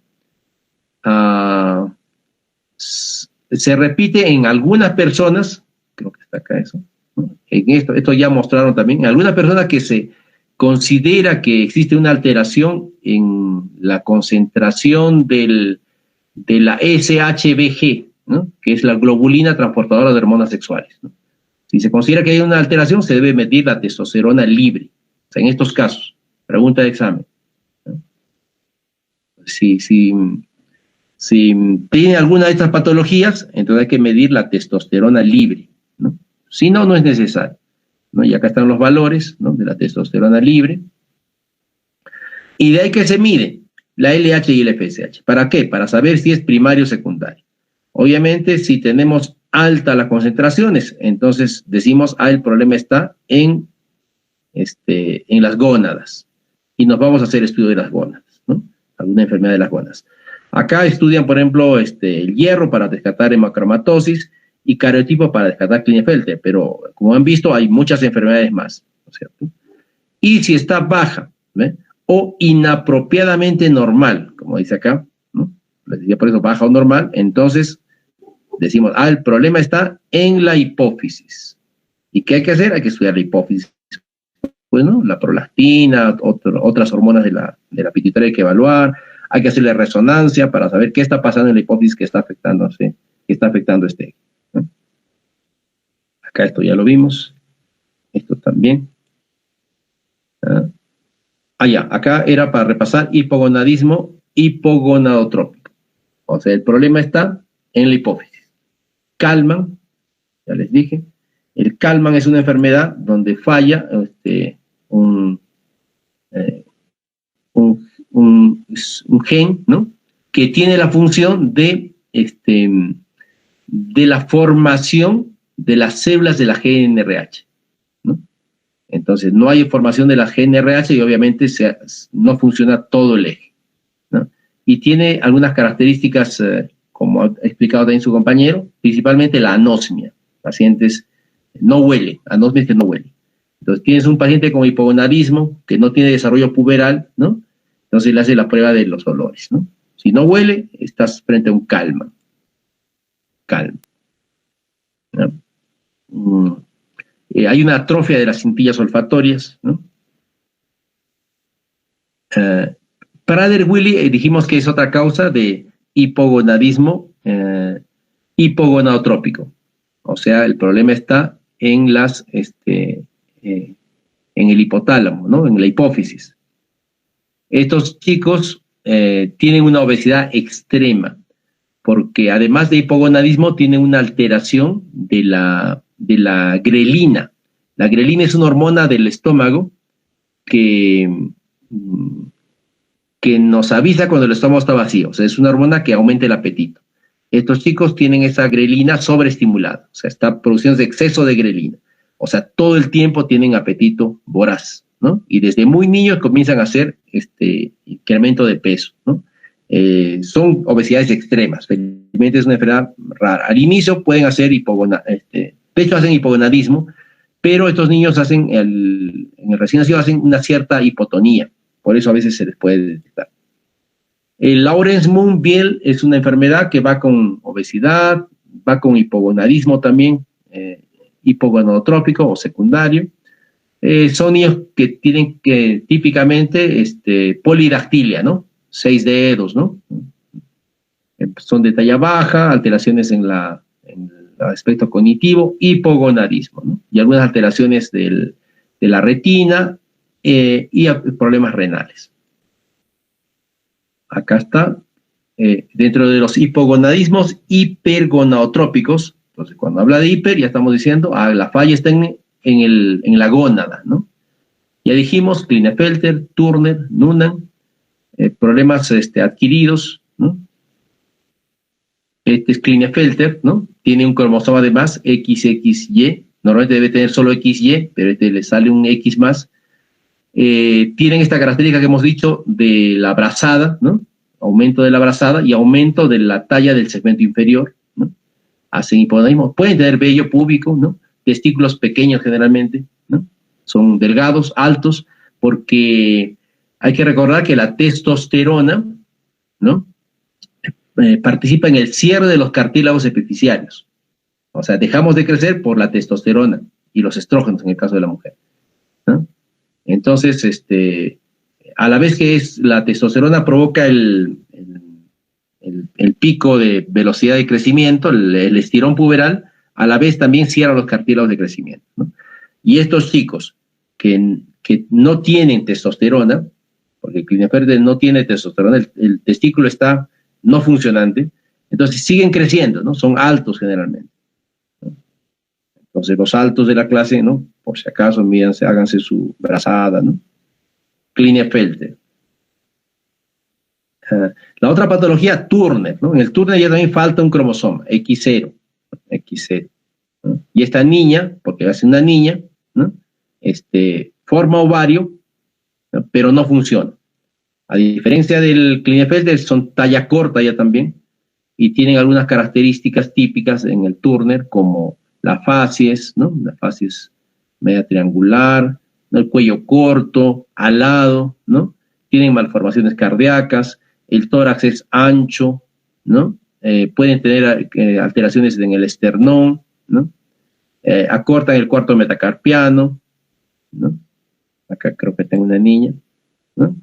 Se repite en algunas personas, creo que está acá eso, ¿no? En esto ya mostraron también, en algunas personas que se considera que existe una alteración en la concentración de la SHBG, ¿no? Que es la globulina transportadora de hormonas sexuales, ¿no? Si se considera que hay una alteración, se debe medir la testosterona libre. O sea, en estos casos, pregunta de examen, ¿no? Si tiene alguna de estas patologías, entonces hay que medir la testosterona libre, ¿no? Si no, no es necesario, ¿no? Y acá están los valores, ¿no?, de la testosterona libre. Y de ahí que se mide la LH y el FSH. ¿Para qué? Para saber si es primario o secundario. Obviamente, si tenemos altas las concentraciones, entonces decimos, el problema está en las gónadas. Y nos vamos a hacer estudio de las gónadas, ¿no? Alguna enfermedad de las gónadas. Acá estudian, por ejemplo, el hierro para descartar hemocromatosis y cariotipo para descartar Klinefelter, pero como han visto, hay muchas enfermedades más, ¿no es cierto? Y si está baja, ¿ve?, o inapropiadamente normal, como dice acá, ¿no? Les decía por eso baja o normal, entonces decimos, el problema está en la hipófisis. ¿Y qué hay que hacer? Hay que estudiar la hipófisis. Bueno, la prolactina, otras hormonas de la pituitaria hay que evaluar, hay que hacerle resonancia para saber qué está pasando en la hipófisis que está afectando ¿no? Acá esto ya lo vimos, esto también. Ya, acá era para repasar hipogonadismo hipogonadotrópico. O sea, el problema está en la hipófisis. Kallmann, ya les dije, el Kallmann es una enfermedad donde falla un gen, ¿no?, que tiene la función de la formación de las células de la GNRH, ¿no? Entonces, no hay formación de la GNRH y obviamente no funciona todo el eje, ¿no? Y tiene algunas características, como ha explicado también su compañero, principalmente la anosmia. Pacientes no huele, anosmia es que no huele. Entonces, tienes un paciente con hipogonadismo que no tiene desarrollo puberal, ¿no? Entonces le hace la prueba de los olores, ¿no? Si no huele, estás frente a un Kallmann. ¿No? Hay una atrofia de las cintillas olfatorias, ¿no? Prader-Willi dijimos que es otra causa de hipogonadismo hipogonadotrópico. O sea, el problema está en en el hipotálamo, ¿no?, en la hipófisis. Estos chicos tienen una obesidad extrema, porque además de hipogonadismo tienen una alteración de la grelina. La grelina es una hormona del estómago que nos avisa cuando el estómago está vacío. O sea, es una hormona que aumenta el apetito. Estos chicos tienen esa grelina sobreestimulada, o sea, está produciendo exceso de grelina. O sea, todo el tiempo tienen apetito voraz, ¿no? Y desde muy niños comienzan a hacer incremento de peso, ¿no? Son obesidades extremas. Felizmente es una enfermedad rara. Al inicio pueden hacer de hecho hacen hipogonadismo, pero estos niños en el recién nacido hacen una cierta hipotonía. Por eso a veces se les puede detectar. El Lawrence-Moon-Biel es una enfermedad que va con obesidad, va con hipogonadismo también, hipogonadotrópico o secundario. Son niños que tienen típicamente polidactilia, ¿no? 6 dedos, ¿no? Son de talla baja, alteraciones en el aspecto cognitivo, hipogonadismo, ¿no? Y algunas alteraciones de la retina y problemas renales. Acá está, dentro de los hipogonadismos hipergonadotrópicos. Entonces, cuando habla de hiper, ya estamos diciendo, la falla está en la gónada, ¿no? Ya dijimos, Klinefelter, Turner, Noonan, problemas adquiridos, ¿no? Este es Klinefelter, ¿no? Tiene un cromosoma de más, XXY, normalmente debe tener solo XY, pero le sale un X más. Tienen esta característica que hemos dicho de la brazada, ¿no? Aumento de la brazada y aumento de la talla del segmento inferior, ¿no? Hacen hipogonadismo. Pueden tener vello púbico, ¿no? Testículos pequeños generalmente, ¿no? Son delgados, altos, porque hay que recordar que la testosterona, ¿no?, participa en el cierre de los cartílagos epifisiarios. O sea, dejamos de crecer por la testosterona y los estrógenos en el caso de la mujer, ¿no? Entonces, a la vez que la testosterona provoca el pico de velocidad de crecimiento, el estirón puberal, a la vez también cierra los cartílagos de crecimiento, ¿no? Y estos chicos que no tienen testosterona, porque el Klinefelter no tiene testosterona, el testículo está no funcionante, entonces siguen creciendo, ¿no? Son altos generalmente, ¿no? Entonces los altos de la clase, ¿no? Por si acaso, mírense, háganse su brazada, ¿no? Klinefelter. La otra patología, Turner, ¿no? En el Turner ya también falta un cromosoma, X0, ¿no? Y esta niña, porque es una niña, ¿no? Forma ovario, ¿no? Pero no funciona. A diferencia del Klinefelter, son talla corta ya también, y tienen algunas características típicas en el Turner, como la facies, ¿no? La facies media triangular, ¿no? El cuello corto, alado, ¿no? Tienen malformaciones cardíacas, el tórax es ancho, ¿no? Pueden tener alteraciones en el esternón, ¿no? Acortan el cuarto metacarpiano, ¿no? Acá creo que tengo una niña, ¿no?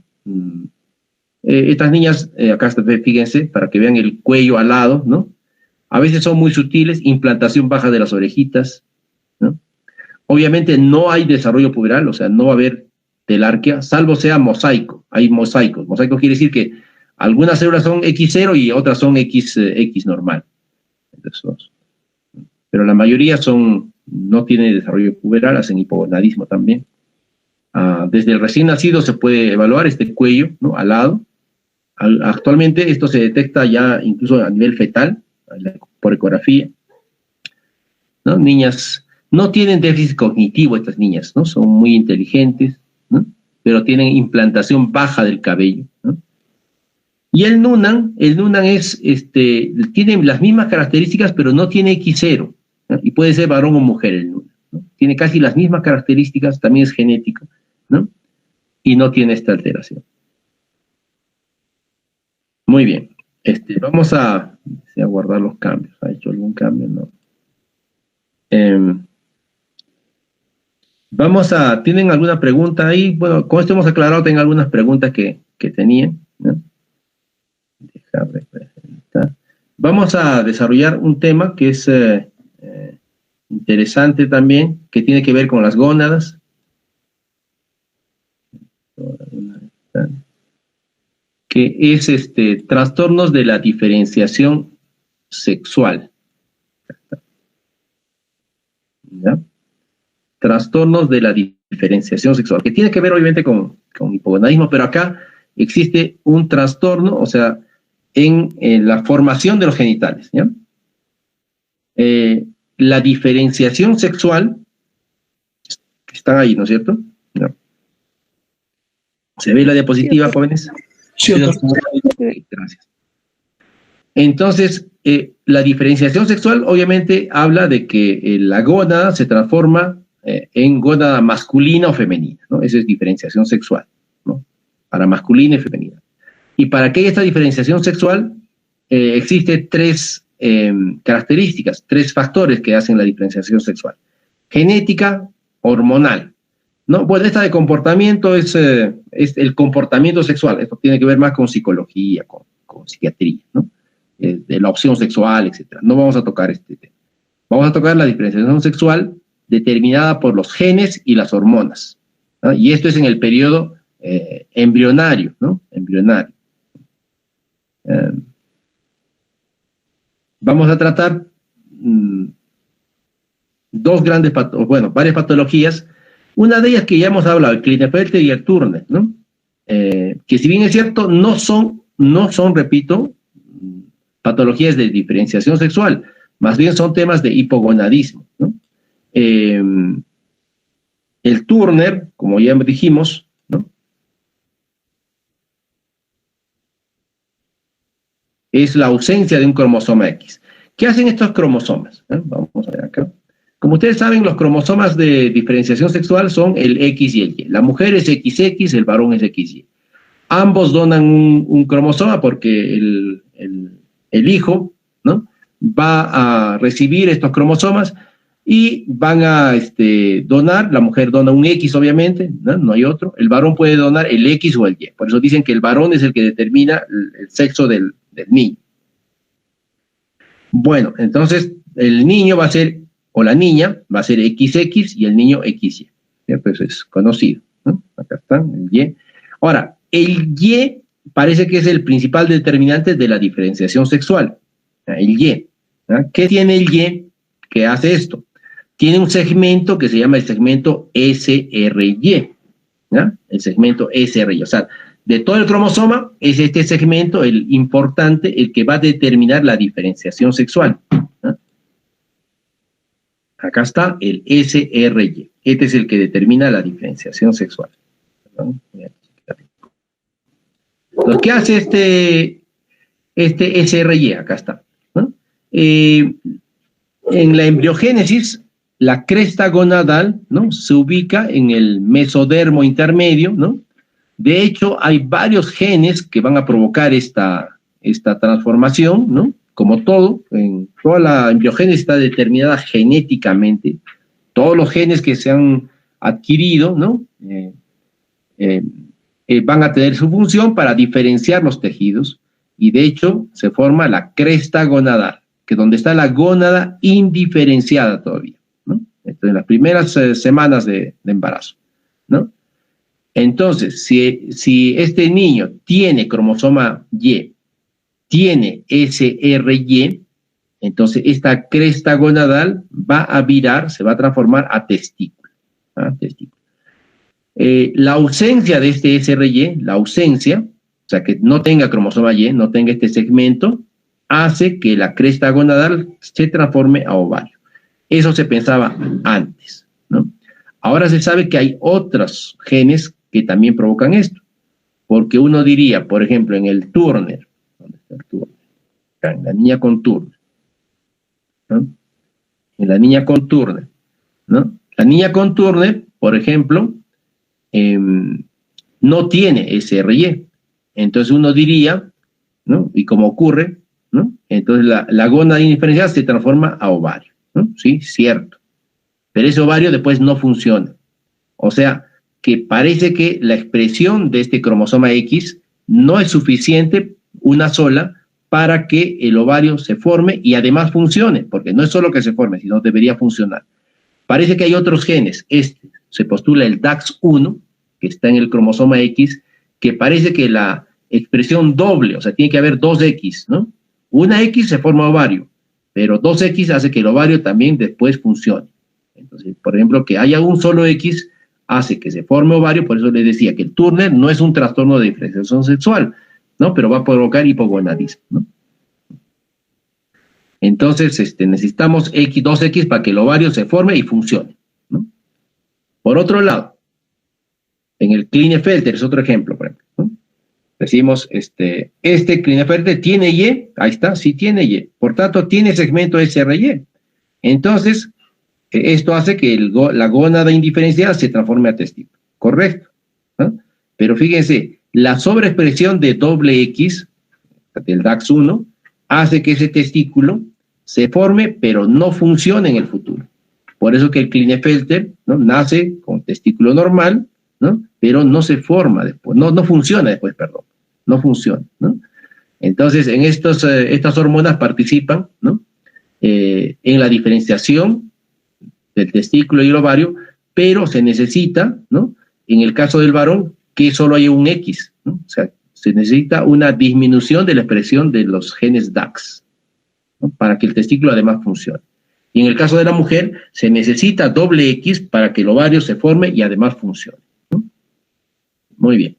Estas niñas, acá fíjense, para que vean el cuello alado, ¿no? A veces son muy sutiles, implantación baja de las orejitas, ¿no? Obviamente no hay desarrollo puberal, o sea, no va a haber telarquia, salvo sea mosaico. Hay mosaicos. Mosaico quiere decir que algunas células son X0 y otras son X normal. Entonces, pero la mayoría no tienen desarrollo puberal, hacen hipogonadismo también. Desde el recién nacido se puede evaluar este cuello, ¿no? Alado. Actualmente esto se detecta ya incluso a nivel fetal, por ecografía, ¿no? Niñas no tienen déficit cognitivo, estas niñas, ¿no? Son muy inteligentes, ¿no? Pero tienen implantación baja del cabello, ¿no? Y el Noonan tiene las mismas características, pero no tiene X0, ¿no? Y puede ser varón o mujer el Noonan, ¿no? Tiene casi las mismas características, también es genético, ¿no? Y no tiene esta alteración. Muy bien. Vamos a guardar los cambios. ¿Ha hecho algún cambio? No. ¿Tienen alguna pregunta ahí? Bueno, con esto hemos aclarado, tengo algunas preguntas que tenían, ¿no? Dejar de presentar. Vamos a desarrollar un tema que es interesante también, que tiene que ver con las gónadas. Que es trastornos de la diferenciación sexual. ¿Ya? Trastornos de la diferenciación sexual, que tiene que ver obviamente con hipogonadismo, pero acá existe un trastorno, o sea, en la formación de los genitales, ¿ya? La diferenciación sexual, están ahí, ¿no es cierto? ¿No? ¿Se ve la diapositiva, jóvenes? Sí, doctor. Gracias. Entonces, la diferenciación sexual obviamente habla de que la gónada se transforma en gónada masculina o femenina, ¿no? Esa es diferenciación sexual, ¿no? Para masculina y femenina. Y para que haya esta diferenciación sexual, existe tres características, tres factores que hacen la diferenciación sexual. Genética, hormonal, ¿no? Bueno, esta de comportamiento es el comportamiento sexual. Esto tiene que ver más con psicología, con psiquiatría, ¿no? De la opción sexual, etc. No vamos a tocar este tema. Vamos a tocar la diferenciación sexual determinada por los genes y las hormonas, ¿no? Y esto es en el periodo embrionario, ¿no? Embrionario. Vamos a tratar varias patologías. Una de ellas que ya hemos hablado, el Klinefelter y el Turner, ¿no? Que si bien es cierto, no son, repito, patologías de diferenciación sexual, más bien son temas de hipogonadismo, ¿no? El Turner, como ya dijimos, ¿no? Es la ausencia de un cromosoma X. ¿Qué hacen estos cromosomas? Vamos a ver acá. Como ustedes saben, los cromosomas de diferenciación sexual son el X y el Y. La mujer es XX, el varón es XY. Ambos donan un cromosoma porque el hijo, ¿no? Va a recibir estos cromosomas y van a donar. La mujer dona un X, obviamente, ¿no? No hay otro. El varón puede donar el X o el Y. Por eso dicen que el varón es el que determina el sexo del niño. Bueno, entonces el niño va a ser, o la niña va a ser XX y el niño XY. ¿Cierto? Eso es conocido, ¿no? Acá está, el Y. Ahora, el Y parece que es el principal determinante de la diferenciación sexual. El Y. ¿Ah? ¿Qué tiene el Y que hace esto? Tiene un segmento que se llama el segmento SRY. ¿Ya? El segmento SRY. O sea, de todo el cromosoma es este segmento el importante, el que va a determinar la diferenciación sexual. ¿Ya? Acá está el SRY. Este es el que determina la diferenciación sexual. Lo que hace este SRY, acá está, ¿no? En la embriogénesis, la cresta gonadal, ¿no?, se ubica en el mesodermo intermedio, ¿no? De hecho, hay varios genes que van a provocar esta transformación, ¿no? Como todo, en toda la embriogénesis está determinada genéticamente. Todos los genes que se han adquirido, ¿no?, van a tener su función para diferenciar los tejidos, y de hecho se forma la cresta gonadal, que es donde está la gónada indiferenciada todavía, ¿no? Esto en las primeras semanas de embarazo, ¿no? Entonces, si este niño tiene cromosoma Y, tiene SRY, entonces esta cresta gonadal va a virar, se va a transformar a testículo. ¿Ah? Testículo. La ausencia de este SRY, la ausencia, o sea, que no tenga cromosoma Y, no tenga este segmento, hace que la cresta gonadal se transforme a ovario. Eso se pensaba antes, ¿no? Ahora se sabe que hay otros genes que también provocan esto, porque uno diría, por ejemplo, en el Turner, ¿dónde está el Turner? Acá, en la niña con Turner, ¿no? En la niña con Turner, ¿no? La niña con Turner, por ejemplo, no tiene SRY. Entonces uno diría, ¿no?, y como ocurre, ¿no?, entonces la gónada indiferenciada se transforma a ovario, ¿no? Sí, cierto. Pero ese ovario después no funciona. O sea, que parece que la expresión de este cromosoma X no es suficiente, una sola, para que el ovario se forme y además funcione, porque no es solo que se forme, sino debería funcionar. Parece que hay otros genes. Se postula el DAX1, que está en el cromosoma X, que parece que la expresión doble, o sea, tiene que haber dos X, ¿no? Una X se forma ovario, pero dos X hace que el ovario también después funcione. Entonces, por ejemplo, que haya un solo X hace que se forme ovario. Por eso les decía que el Turner no es un trastorno de diferenciación sexual, ¿no?, pero va a provocar hipogonadismo, ¿no? Entonces, necesitamos dos X para que el ovario se forme y funcione, ¿no? Por otro lado, en el Klinefelter es otro ejemplo, por ejemplo, ¿no? Decimos, este Klinefelter tiene Y, ahí está, sí tiene Y, por tanto tiene segmento SRY. Entonces, esto hace que la gónada indiferenciada se transforme a testículo, correcto, ¿no? Pero fíjense, la sobreexpresión de doble X, del DAX1, hace que ese testículo se forme, pero no funcione en el futuro. Por eso que el Klinefelter, ¿no?, nace con testículo normal, ¿no?, pero no se forma después, no funciona después, perdón, no funciona, ¿no? Entonces, en estas hormonas participan, ¿no?, en la diferenciación del testículo y el ovario, pero se necesita, ¿no?, en el caso del varón, que solo haya un X, ¿no? O sea, se necesita una disminución de la expresión de los genes DAX, ¿no?, para que el testículo además funcione. Y en el caso de la mujer, se necesita doble X para que el ovario se forme y además funcione, ¿no? Muy bien.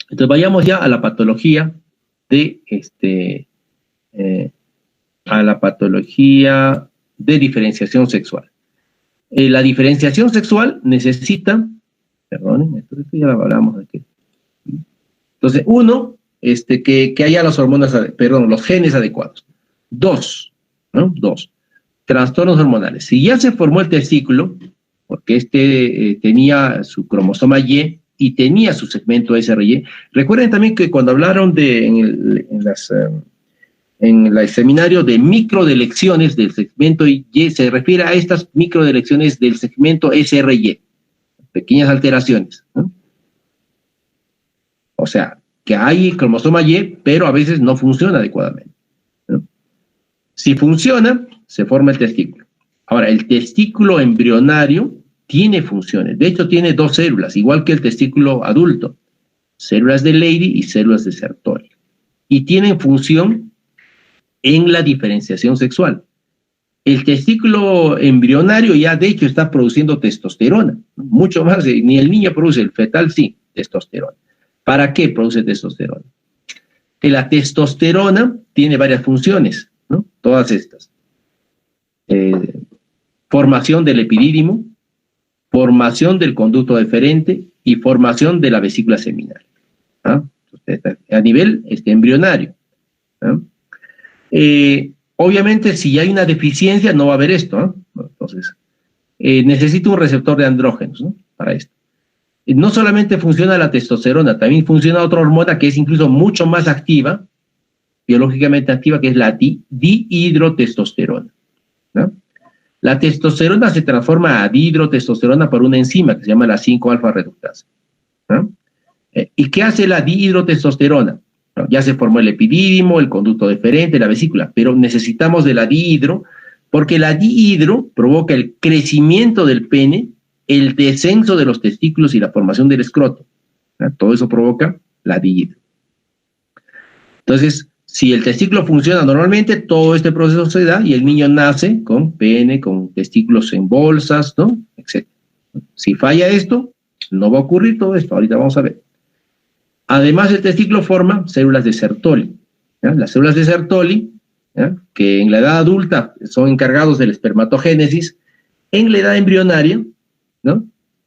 Entonces vayamos ya a la patología de diferenciación sexual. La diferenciación sexual necesita, perdonen, esto ya lo hablamos de que. Entonces, uno, que haya las hormonas, los genes adecuados. Dos, trastornos hormonales. Si ya se formó el testículo, porque tenía su cromosoma Y y tenía su segmento SRY. Recuerden también que cuando hablaron en el seminario de microdelecciones del segmento Y, se refiere a estas microdelecciones del segmento SRY, pequeñas alteraciones, ¿no? O sea, que hay cromosoma Y, pero a veces no funciona adecuadamente, ¿no? Si funciona, se forma el testículo. Ahora, el testículo embrionario tiene funciones. De hecho, tiene 2 células, igual que el testículo adulto. Células de Leydig y células de Sertoli. Y tienen función en la diferenciación sexual. El testículo embrionario ya de hecho está produciendo testosterona, ¿no? Mucho más, ni el niño produce, el fetal sí, testosterona. ¿Para qué produce testosterona? Que la testosterona tiene varias funciones, ¿no? Todas estas. Formación del epidídimo, formación del conducto deferente y formación de la vesícula seminal, ¿no? A nivel embrionario, ¿no? Obviamente, si hay una deficiencia, no va a haber esto, ¿no? Entonces, necesito un receptor de andrógenos, ¿no? Para esto. No solamente funciona la testosterona, también funciona otra hormona que es incluso mucho más activa, biológicamente activa, que es la dihidrotestosterona, ¿no? La testosterona se transforma a dihidrotestosterona por una enzima que se llama la 5-alfa reductasa, ¿no? ¿Y qué hace la dihidrotestosterona? Bueno, ya se formó el epidídimo, el conducto deferente, la vesícula, pero necesitamos de la dihidro, porque la dihidro provoca el crecimiento del pene, el descenso de los testículos y la formación del escroto, ¿no? Todo eso provoca la dihidro. Entonces, si el testículo funciona normalmente, todo este proceso se da y el niño nace con pene, con testículos en bolsas, ¿no? Etc. Si falla esto, no va a ocurrir todo esto. Ahorita vamos a ver. Además, el testículo forma células de Sertoli, ¿ya? Las células de Sertoli, ¿ya?, que en la edad adulta son encargados del espermatogénesis, en la edad embrionaria, ¿no?,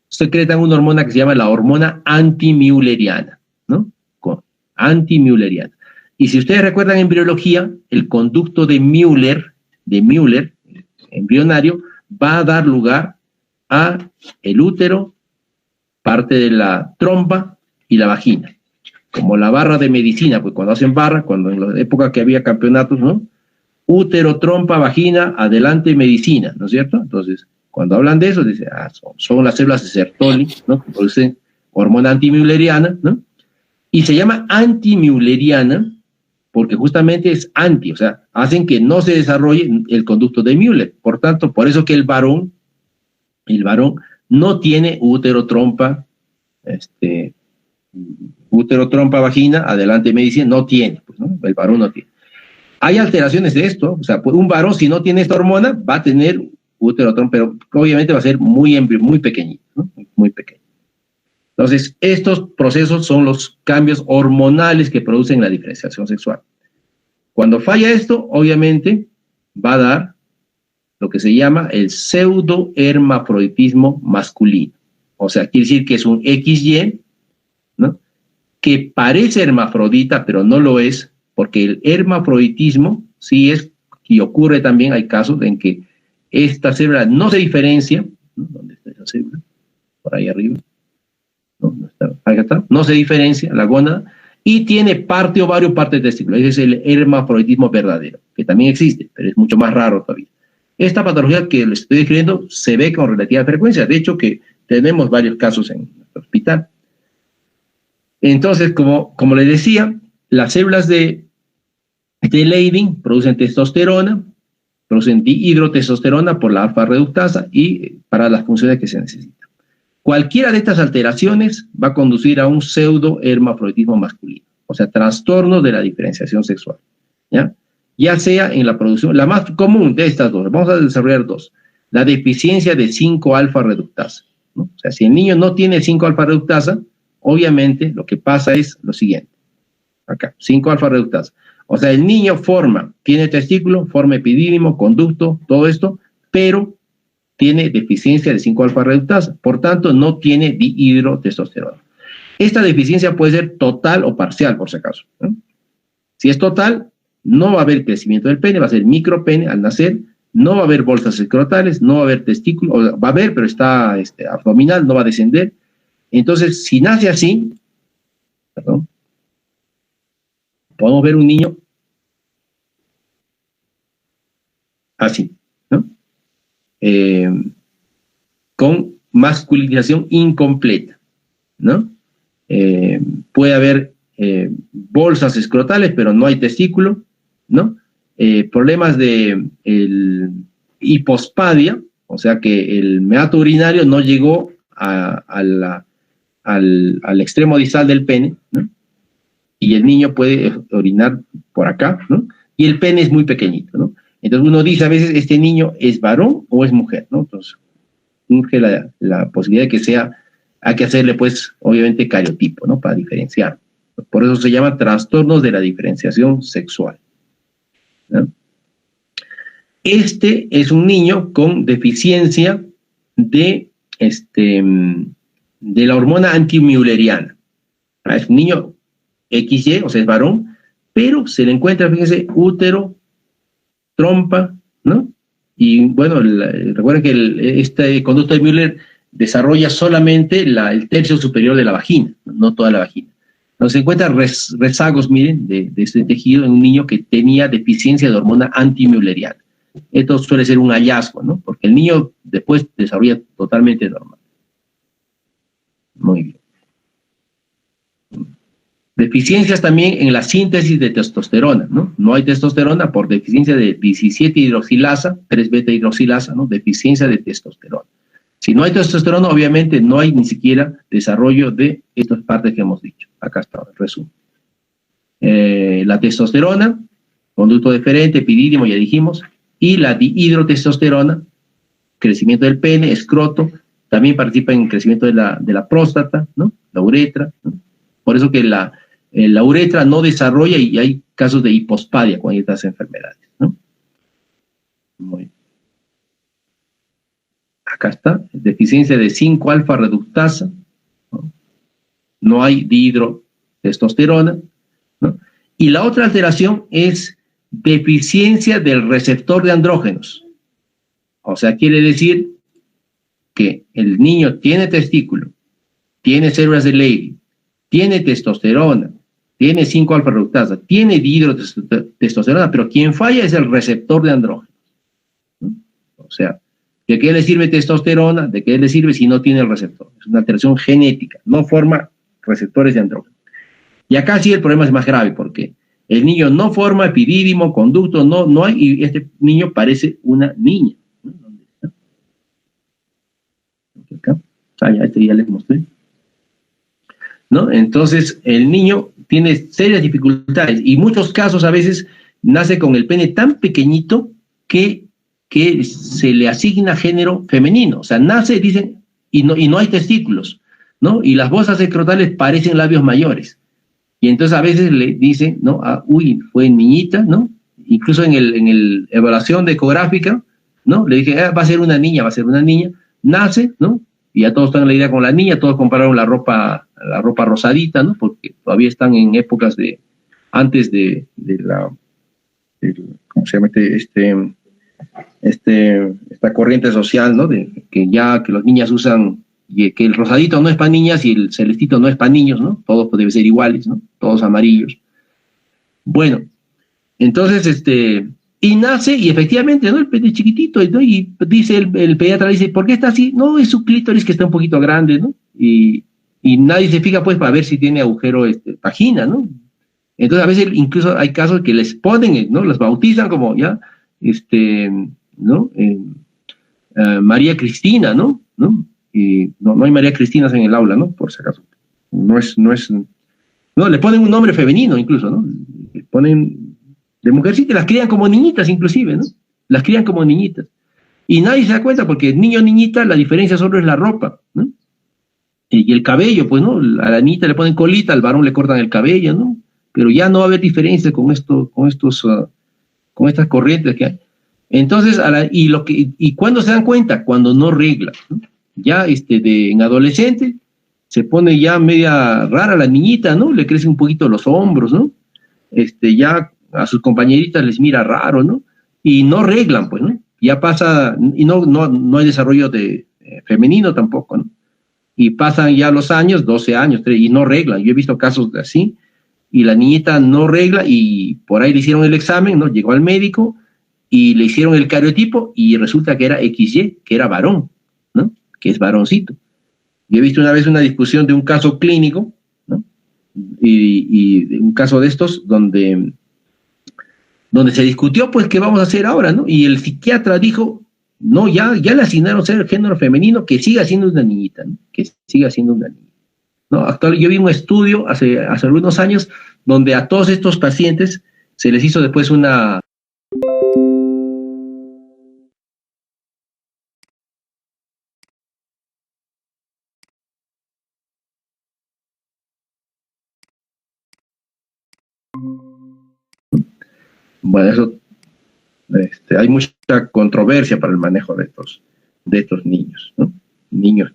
secretan una hormona que se llama la hormona antimülleriana, ¿no? Antimülleriana. Y si ustedes recuerdan en embriología, el conducto de Müller, embrionario, va a dar lugar a el útero, parte de la trompa y la vagina. Como la barra de medicina, pues cuando hacen barra, cuando en la época que había campeonatos, ¿no? Útero, trompa, vagina, adelante medicina, ¿no es cierto? Entonces, cuando hablan de eso, dicen, son las células de Sertoli, ¿no?, que producen hormona antimülleriana, ¿no? Y se llama antimülleriana porque justamente es anti, o sea, hacen que no se desarrolle el conducto de Müller. Por tanto, por eso que el varón no tiene útero, trompa, vagina, adelante medicina, no tiene, pues, ¿no? El varón no tiene. Hay alteraciones de esto, o sea, un varón si no tiene esta hormona va a tener útero, trompa, pero obviamente va a ser muy pequeñito, ¿no? Muy pequeño. Entonces, estos procesos son los cambios hormonales que producen la diferenciación sexual. Cuando falla esto, obviamente, va a dar lo que se llama el pseudohermafroditismo masculino. O sea, quiere decir que es un XY, ¿no?, que parece hermafrodita, pero no lo es, porque el hermafroditismo sí es, y ocurre también, hay casos en que esta célula no se diferencia, ¿no? ¿Dónde está esa célula? Por ahí arriba. No está, ahí está. No se diferencia la gónada y tiene parte ovario, parte testículo. Ese es el hermafroditismo verdadero, que también existe, pero es mucho más raro todavía. Esta patología que les estoy describiendo se ve con relativa frecuencia. De hecho, que tenemos varios casos en el hospital. Entonces, como les decía, las células de Leydig producen testosterona, producen dihidrotestosterona por la alfa reductasa y para las funciones que se necesitan. Cualquiera de estas alteraciones va a conducir a un pseudohermafroditismo masculino, o sea, trastorno de la diferenciación sexual, ¿ya? Ya sea en la producción, la más común de estas dos, vamos a desarrollar dos, la deficiencia de 5-alfa reductasa, ¿no? O sea, si el niño no tiene 5-alfa reductasa, obviamente lo que pasa es lo siguiente, acá, 5-alfa reductasa, o sea, el niño tiene testículo, forma epidídimo, conducto, todo esto, pero tiene deficiencia de 5-alfa reductasa, por tanto no tiene dihidrotestosterona. Esta deficiencia puede ser total o parcial, por si acaso, ¿no? Si es total, no va a haber crecimiento del pene, va a ser micropene al nacer, no va a haber bolsas escrotales, no va a haber testículo, o va a haber, pero está abdominal, no va a descender. Entonces, si nace así, podemos ver un niño así, ¿no? Con masculinización incompleta, ¿no? Puede haber bolsas escrotales, pero no hay testículo, ¿no? problemas de hipospadia, o sea que el meato urinario no llegó al extremo distal del pene, ¿no? Y el niño puede orinar por acá, ¿no? Y el pene es muy pequeñito, ¿no? Entonces uno dice a veces, ¿este niño es varón o es mujer, ¿no? Entonces surge la posibilidad de que sea, hay que hacerle pues obviamente cariotipo, ¿no? Para diferenciar. Por eso se llama trastornos de la diferenciación sexual, ¿no? Este es un niño con deficiencia de la hormona antimülleriana. Es un niño XY, o sea, es varón, pero se le encuentra, fíjense, útero, trompa, ¿no? Y bueno, recuerden que este conducto de Müller desarrolla solamente el tercio superior de la vagina, no toda la vagina. Entonces se encuentran rezagos, miren, de este tejido en un niño que tenía deficiencia de hormona antimülleriana. Esto suele ser un hallazgo, ¿no? Porque el niño después desarrolla totalmente normal. Muy bien. Deficiencias también en la síntesis de testosterona, ¿no? No hay testosterona por deficiencia de 17-hidroxilasa, 3-beta-hidroxilasa, ¿no? Deficiencia de testosterona. Si no hay testosterona, obviamente no hay ni siquiera desarrollo de estas partes que hemos dicho. Acá está el resumen. La testosterona, conducto deferente, epidídimo, ya dijimos, y la dihidrotestosterona, crecimiento del pene, escroto, también participa en el crecimiento de la próstata, ¿no? La uretra, ¿no? Por eso que la uretra no desarrolla y hay casos de hipospadia con estas enfermedades, ¿no? Muy bien. Acá está, deficiencia de 5-alfa reductasa, ¿no? No hay dihidrotestosterona, ¿no? Y la otra alteración es deficiencia del receptor de andrógenos. O sea, quiere decir que el niño tiene testículo, tiene células de Leydig, tiene testosterona, tiene 5-alfa reductasa, tiene dihidrotestosterona, pero quien falla es el receptor de andrógenos, ¿no? O sea, ¿de qué le sirve testosterona? ¿De qué le sirve si no tiene el receptor? Es una alteración genética, no forma receptores de andrógenos. Y acá sí el problema es más grave, porque el niño no forma epidídimo, conducto, no hay, y este niño parece una niña, ¿no? ¿Dónde está? Acá. Ya les mostré, ¿no? Entonces, el niño tiene serias dificultades y muchos casos a veces nace con el pene tan pequeñito que se le asigna género femenino. O sea, nace, dicen, y no hay testículos, ¿no? Y las bolsas escrotales parecen labios mayores. Y entonces a veces le dicen, ¿no? Uy, fue niñita, ¿no? Incluso en el evaluación ecográfica, ¿no? Le dije, va a ser una niña, nace, ¿no? Y ya todos están en la idea con la niña, todos compararon la ropa rosadita, ¿no? Porque todavía están en épocas antes de ¿cómo se llama esta corriente social, ¿no? Que los niñas usan, y que el rosadito no es para niñas y el celestito no es para niños, ¿no? Todos deben ser iguales, ¿no? Todos amarillos. Bueno, entonces, y nace, y efectivamente, ¿no? El pene chiquitito, ¿no? Y dice el pediatra, dice, ¿por qué está así? No, es su clítoris que está un poquito grande, ¿no? Y nadie se fija, pues, para ver si tiene agujero vagina, ¿no? Entonces, a veces incluso hay casos que les ponen, ¿no? Los bautizan como, ya, ¿no? María Cristina, ¿no? Y no hay María Cristinas en el aula, ¿no? Por si acaso. No, le ponen un nombre femenino incluso, ¿no? Le ponen de mujercita, las crían como niñitas inclusive, ¿no? Las crían como niñitas. Y nadie se da cuenta porque niño o niñita la diferencia solo es la ropa, ¿no? Y el cabello, pues, ¿no? A la niñita le ponen colita, al varón le cortan el cabello, ¿no? Pero ya no va a haber diferencia con estas corrientes que hay. Entonces, ¿y cuándo se dan cuenta? Cuando no regla, ¿no? Ya en adolescente se pone ya media rara la niñita, ¿no? Le crecen un poquito los hombros, ¿no? Ya a sus compañeritas les mira raro, ¿no? Y no reglan, pues, ¿no? Ya pasa, y no hay desarrollo femenino tampoco, ¿no? Y pasan ya los años, 12 años, y no reglan. Yo he visto casos así, y la niñita no regla, y por ahí le hicieron el examen, ¿no? Llegó al médico, y le hicieron el cariotipo, y resulta que era XY, que era varón, ¿no? Que es varoncito. Yo he visto una vez una discusión de un caso clínico, ¿no? Y un caso de estos donde donde se discutió, pues, qué vamos a hacer ahora, ¿no? Y el psiquiatra dijo, no, ya le asignaron ser el género femenino, que siga siendo una niñita, ¿no? Que siga siendo una niña. ¿No? Actual, yo vi un estudio hace algunos años donde a todos estos pacientes se les hizo después una... Bueno, eso, hay mucha controversia para el manejo de estos niños, ¿no? Niñas.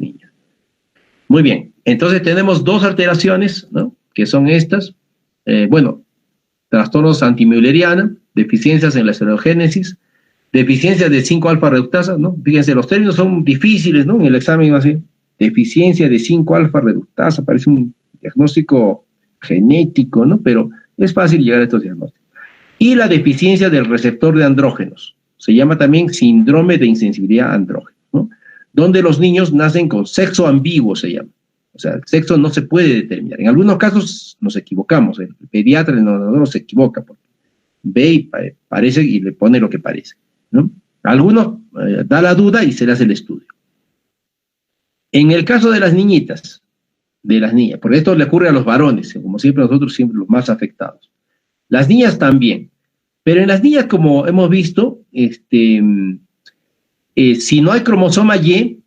Muy bien, entonces tenemos dos alteraciones, ¿no? Que son estas, trastornos antimülleriana, deficiencias en la esteroidogénesis, deficiencia de 5-alfa reductasa, ¿no? Fíjense, los términos son difíciles, ¿no? En el examen así, deficiencia de 5-alfa reductasa, parece un diagnóstico genético, ¿no? Pero es fácil llegar a estos diagnósticos. Y la deficiencia del receptor de andrógenos, se llama también síndrome de insensibilidad a andrógenos, ¿no? Donde los niños nacen con sexo ambiguo, se llama. O sea, el sexo no se puede determinar. En algunos casos nos equivocamos, el pediatra, el neonatólogo se equivoca, porque ve y parece y le pone lo que parece, ¿no? Algunos da la duda y se le hace el estudio. En el caso de las niñitas, porque esto le ocurre a los varones, como siempre nosotros, siempre los más afectados. Las niñas también, pero en las niñas, como hemos visto, si no hay cromosoma Y,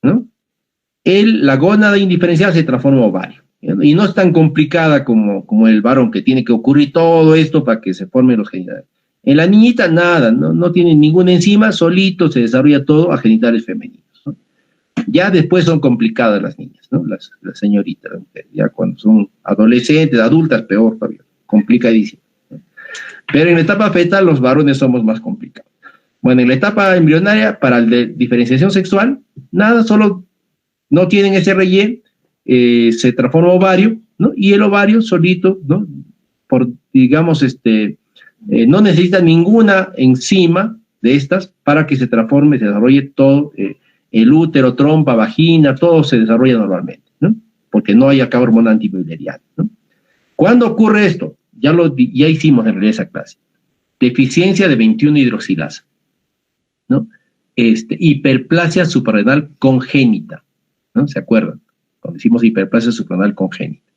¿no? La gónada indiferenciada se transforma en ovario, ¿no? Y no es tan complicada como el varón, que tiene que ocurrir todo esto para que se formen los genitales. En la niñita nada, no tiene ninguna enzima, solito se desarrolla todo a genitales femeninos, ¿no? Ya después son complicadas las niñas, ¿no? Las señoritas, las mujeres, ya cuando son adolescentes, adultas, peor todavía, complicadísimo, ¿no? Pero en la etapa fetal los varones somos más complicados. Bueno, en la etapa embrionaria, para la diferenciación sexual, nada, solo no tienen ese relleno, se transforma ovario, ¿no? Y el ovario solito, ¿no? No necesita ninguna enzima de estas para que se transforme, se desarrolle todo, el útero, trompa, vagina, todo se desarrolla normalmente, ¿no? Porque no hay acá hormona antimülleriana, ¿no? ¿Cuándo ocurre esto? Ya hicimos en realidad esa clase. Deficiencia de 21-hidroxilasa, ¿no? Hiperplasia suprarrenal congénita, ¿no? ¿Se acuerdan? Cuando hicimos hiperplasia suprarrenal congénita,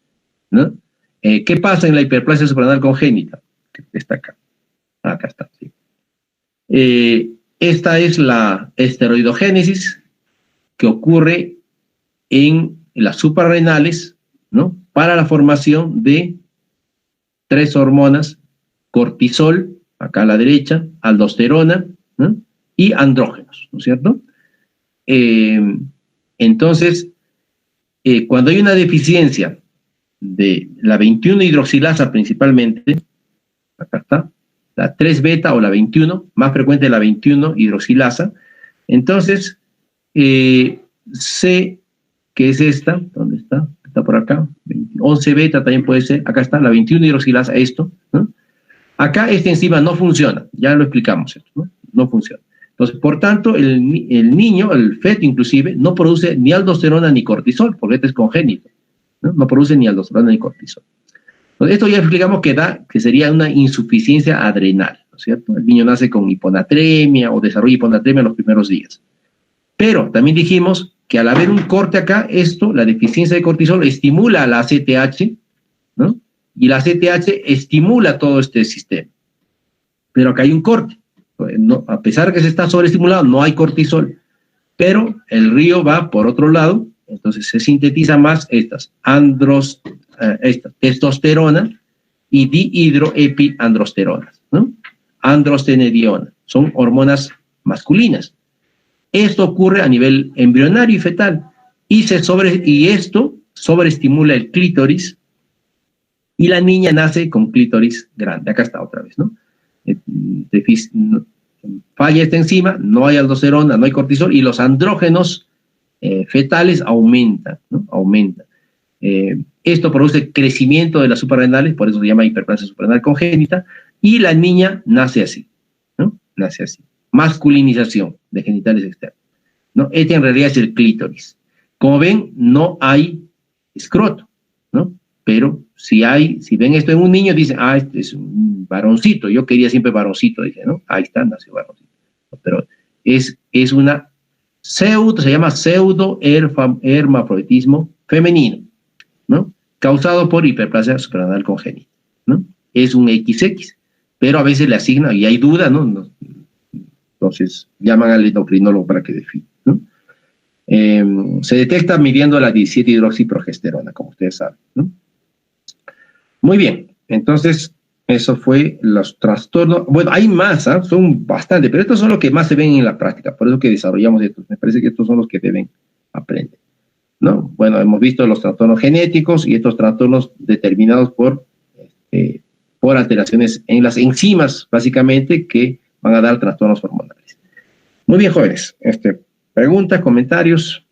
¿no? ¿Qué pasa en la hiperplasia suprarrenal congénita? Está acá. Acá está, sí. Esta es la esteroidogénesis que ocurre en las suprarrenales, ¿no? Para la formación de 3 hormonas: cortisol, acá a la derecha, aldosterona, ¿no? Y andrógenos, ¿no es cierto? Entonces, cuando hay una deficiencia de la 21-hidroxilasa principalmente, acá está, la 3-beta o la 21, más frecuente la 21-hidroxilasa, entonces, C, que es esta, ¿dónde está? Está por acá, 11-beta también puede ser, acá está la 21-hidroxilasa, esto, ¿no? Acá esta enzima no funciona, ya lo explicamos, ¿no? No funciona. Entonces, por tanto, el niño, el feto inclusive, no produce ni aldosterona ni cortisol, porque este es congénito, ¿no? No produce ni aldosterona ni cortisol. Entonces, esto ya explicamos que sería una insuficiencia adrenal, ¿no es cierto? El niño nace con hiponatremia o desarrolla hiponatremia en los primeros días. Pero también dijimos que al haber un corte acá, la deficiencia de cortisol, estimula a la ACTH, ¿no? Y la ACTH estimula todo este sistema. Pero acá hay un corte. No, a pesar de que se está sobreestimulado, no hay cortisol, pero el río va por otro lado, entonces se sintetiza más testosterona y dihidroepiandrosteronas, ¿no? Androstenediona, son hormonas masculinas. Esto ocurre a nivel embrionario y fetal, y esto sobreestimula el clítoris, y la niña nace con clítoris grande. Acá está otra vez, ¿no? Falla esta enzima, no hay aldosterona, no hay cortisol, y los andrógenos fetales aumentan, ¿no? Aumentan. Esto produce crecimiento de las suprarrenales, por eso se llama hiperplasia suprarrenal congénita, y la niña nace así, ¿no? Nace así. Masculinización de genitales externos, ¿no? Este en realidad es el clítoris. Como ven, no hay escroto, ¿no? Pero Si ven esto en un niño, dicen, este es un varoncito, yo quería siempre varoncito, dice, ¿no? Ahí está, nació varoncito. Pero es una se llama pseudo-hermafroditismo femenino, ¿no? Causado por hiperplasia suprarrenal congénita, ¿no? Es un XX, pero a veces le asignan, y hay duda, ¿no? Entonces, llaman al endocrinólogo para que defina, ¿no? Se detecta midiendo la 17-hidroxiprogesterona, como ustedes saben, ¿no? Muy bien, entonces, eso fue los trastornos. Bueno, hay más, son bastantes, pero estos son los que más se ven en la práctica, por eso que desarrollamos estos. Me parece que estos son los que deben aprender, ¿no? Bueno, hemos visto los trastornos genéticos y estos trastornos determinados por alteraciones en las enzimas, básicamente, que van a dar trastornos hormonales. Muy bien, jóvenes. Preguntas, comentarios.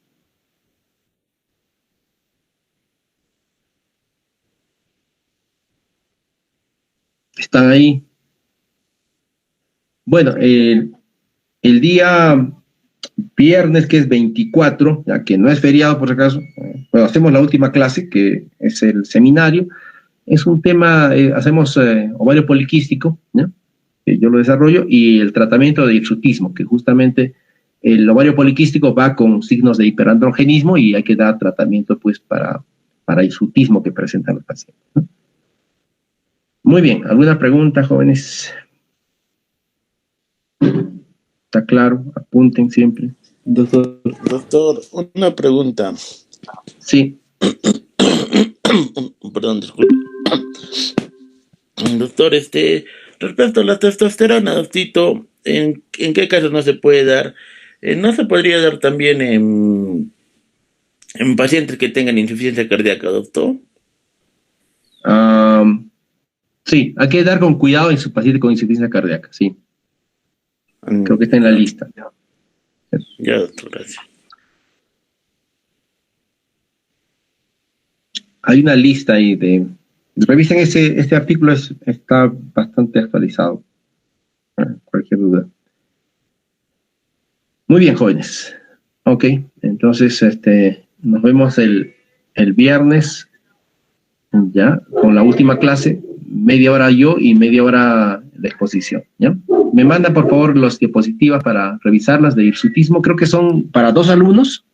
¿Están ahí? Bueno, el día viernes, que es 24, ya que no es feriado por si acaso, bueno, hacemos la última clase, que es el seminario. Es un tema, hacemos ovario poliquístico, ¿no? Que yo lo desarrollo, y el tratamiento de hirsutismo, que justamente el ovario poliquístico va con signos de hiperandrogenismo y hay que dar tratamiento pues para hirsutismo que presentan los pacientes, ¿no? Muy bien, ¿alguna pregunta, jóvenes? ¿Está claro? Apunten siempre. Doctor, una pregunta. Sí. Perdón, disculpe. Doctor, respecto a la testosterona, doctito, ¿en qué casos no se puede dar? ¿No se podría dar también en pacientes que tengan insuficiencia cardíaca, doctor? Sí, hay que dar con cuidado en su paciente con insuficiencia cardíaca, sí. Creo que está en la lista. Ya, doctor, gracias. Hay una lista ahí de... Revisen este artículo, está bastante actualizado. Cualquier duda. Muy bien, jóvenes. Ok, entonces nos vemos el viernes, ya, con la última clase, media hora yo y media hora de exposición, ¿ya? Me mandan, por favor, las diapositivas para revisarlas de hirsutismo. Creo que son para 2 alumnos.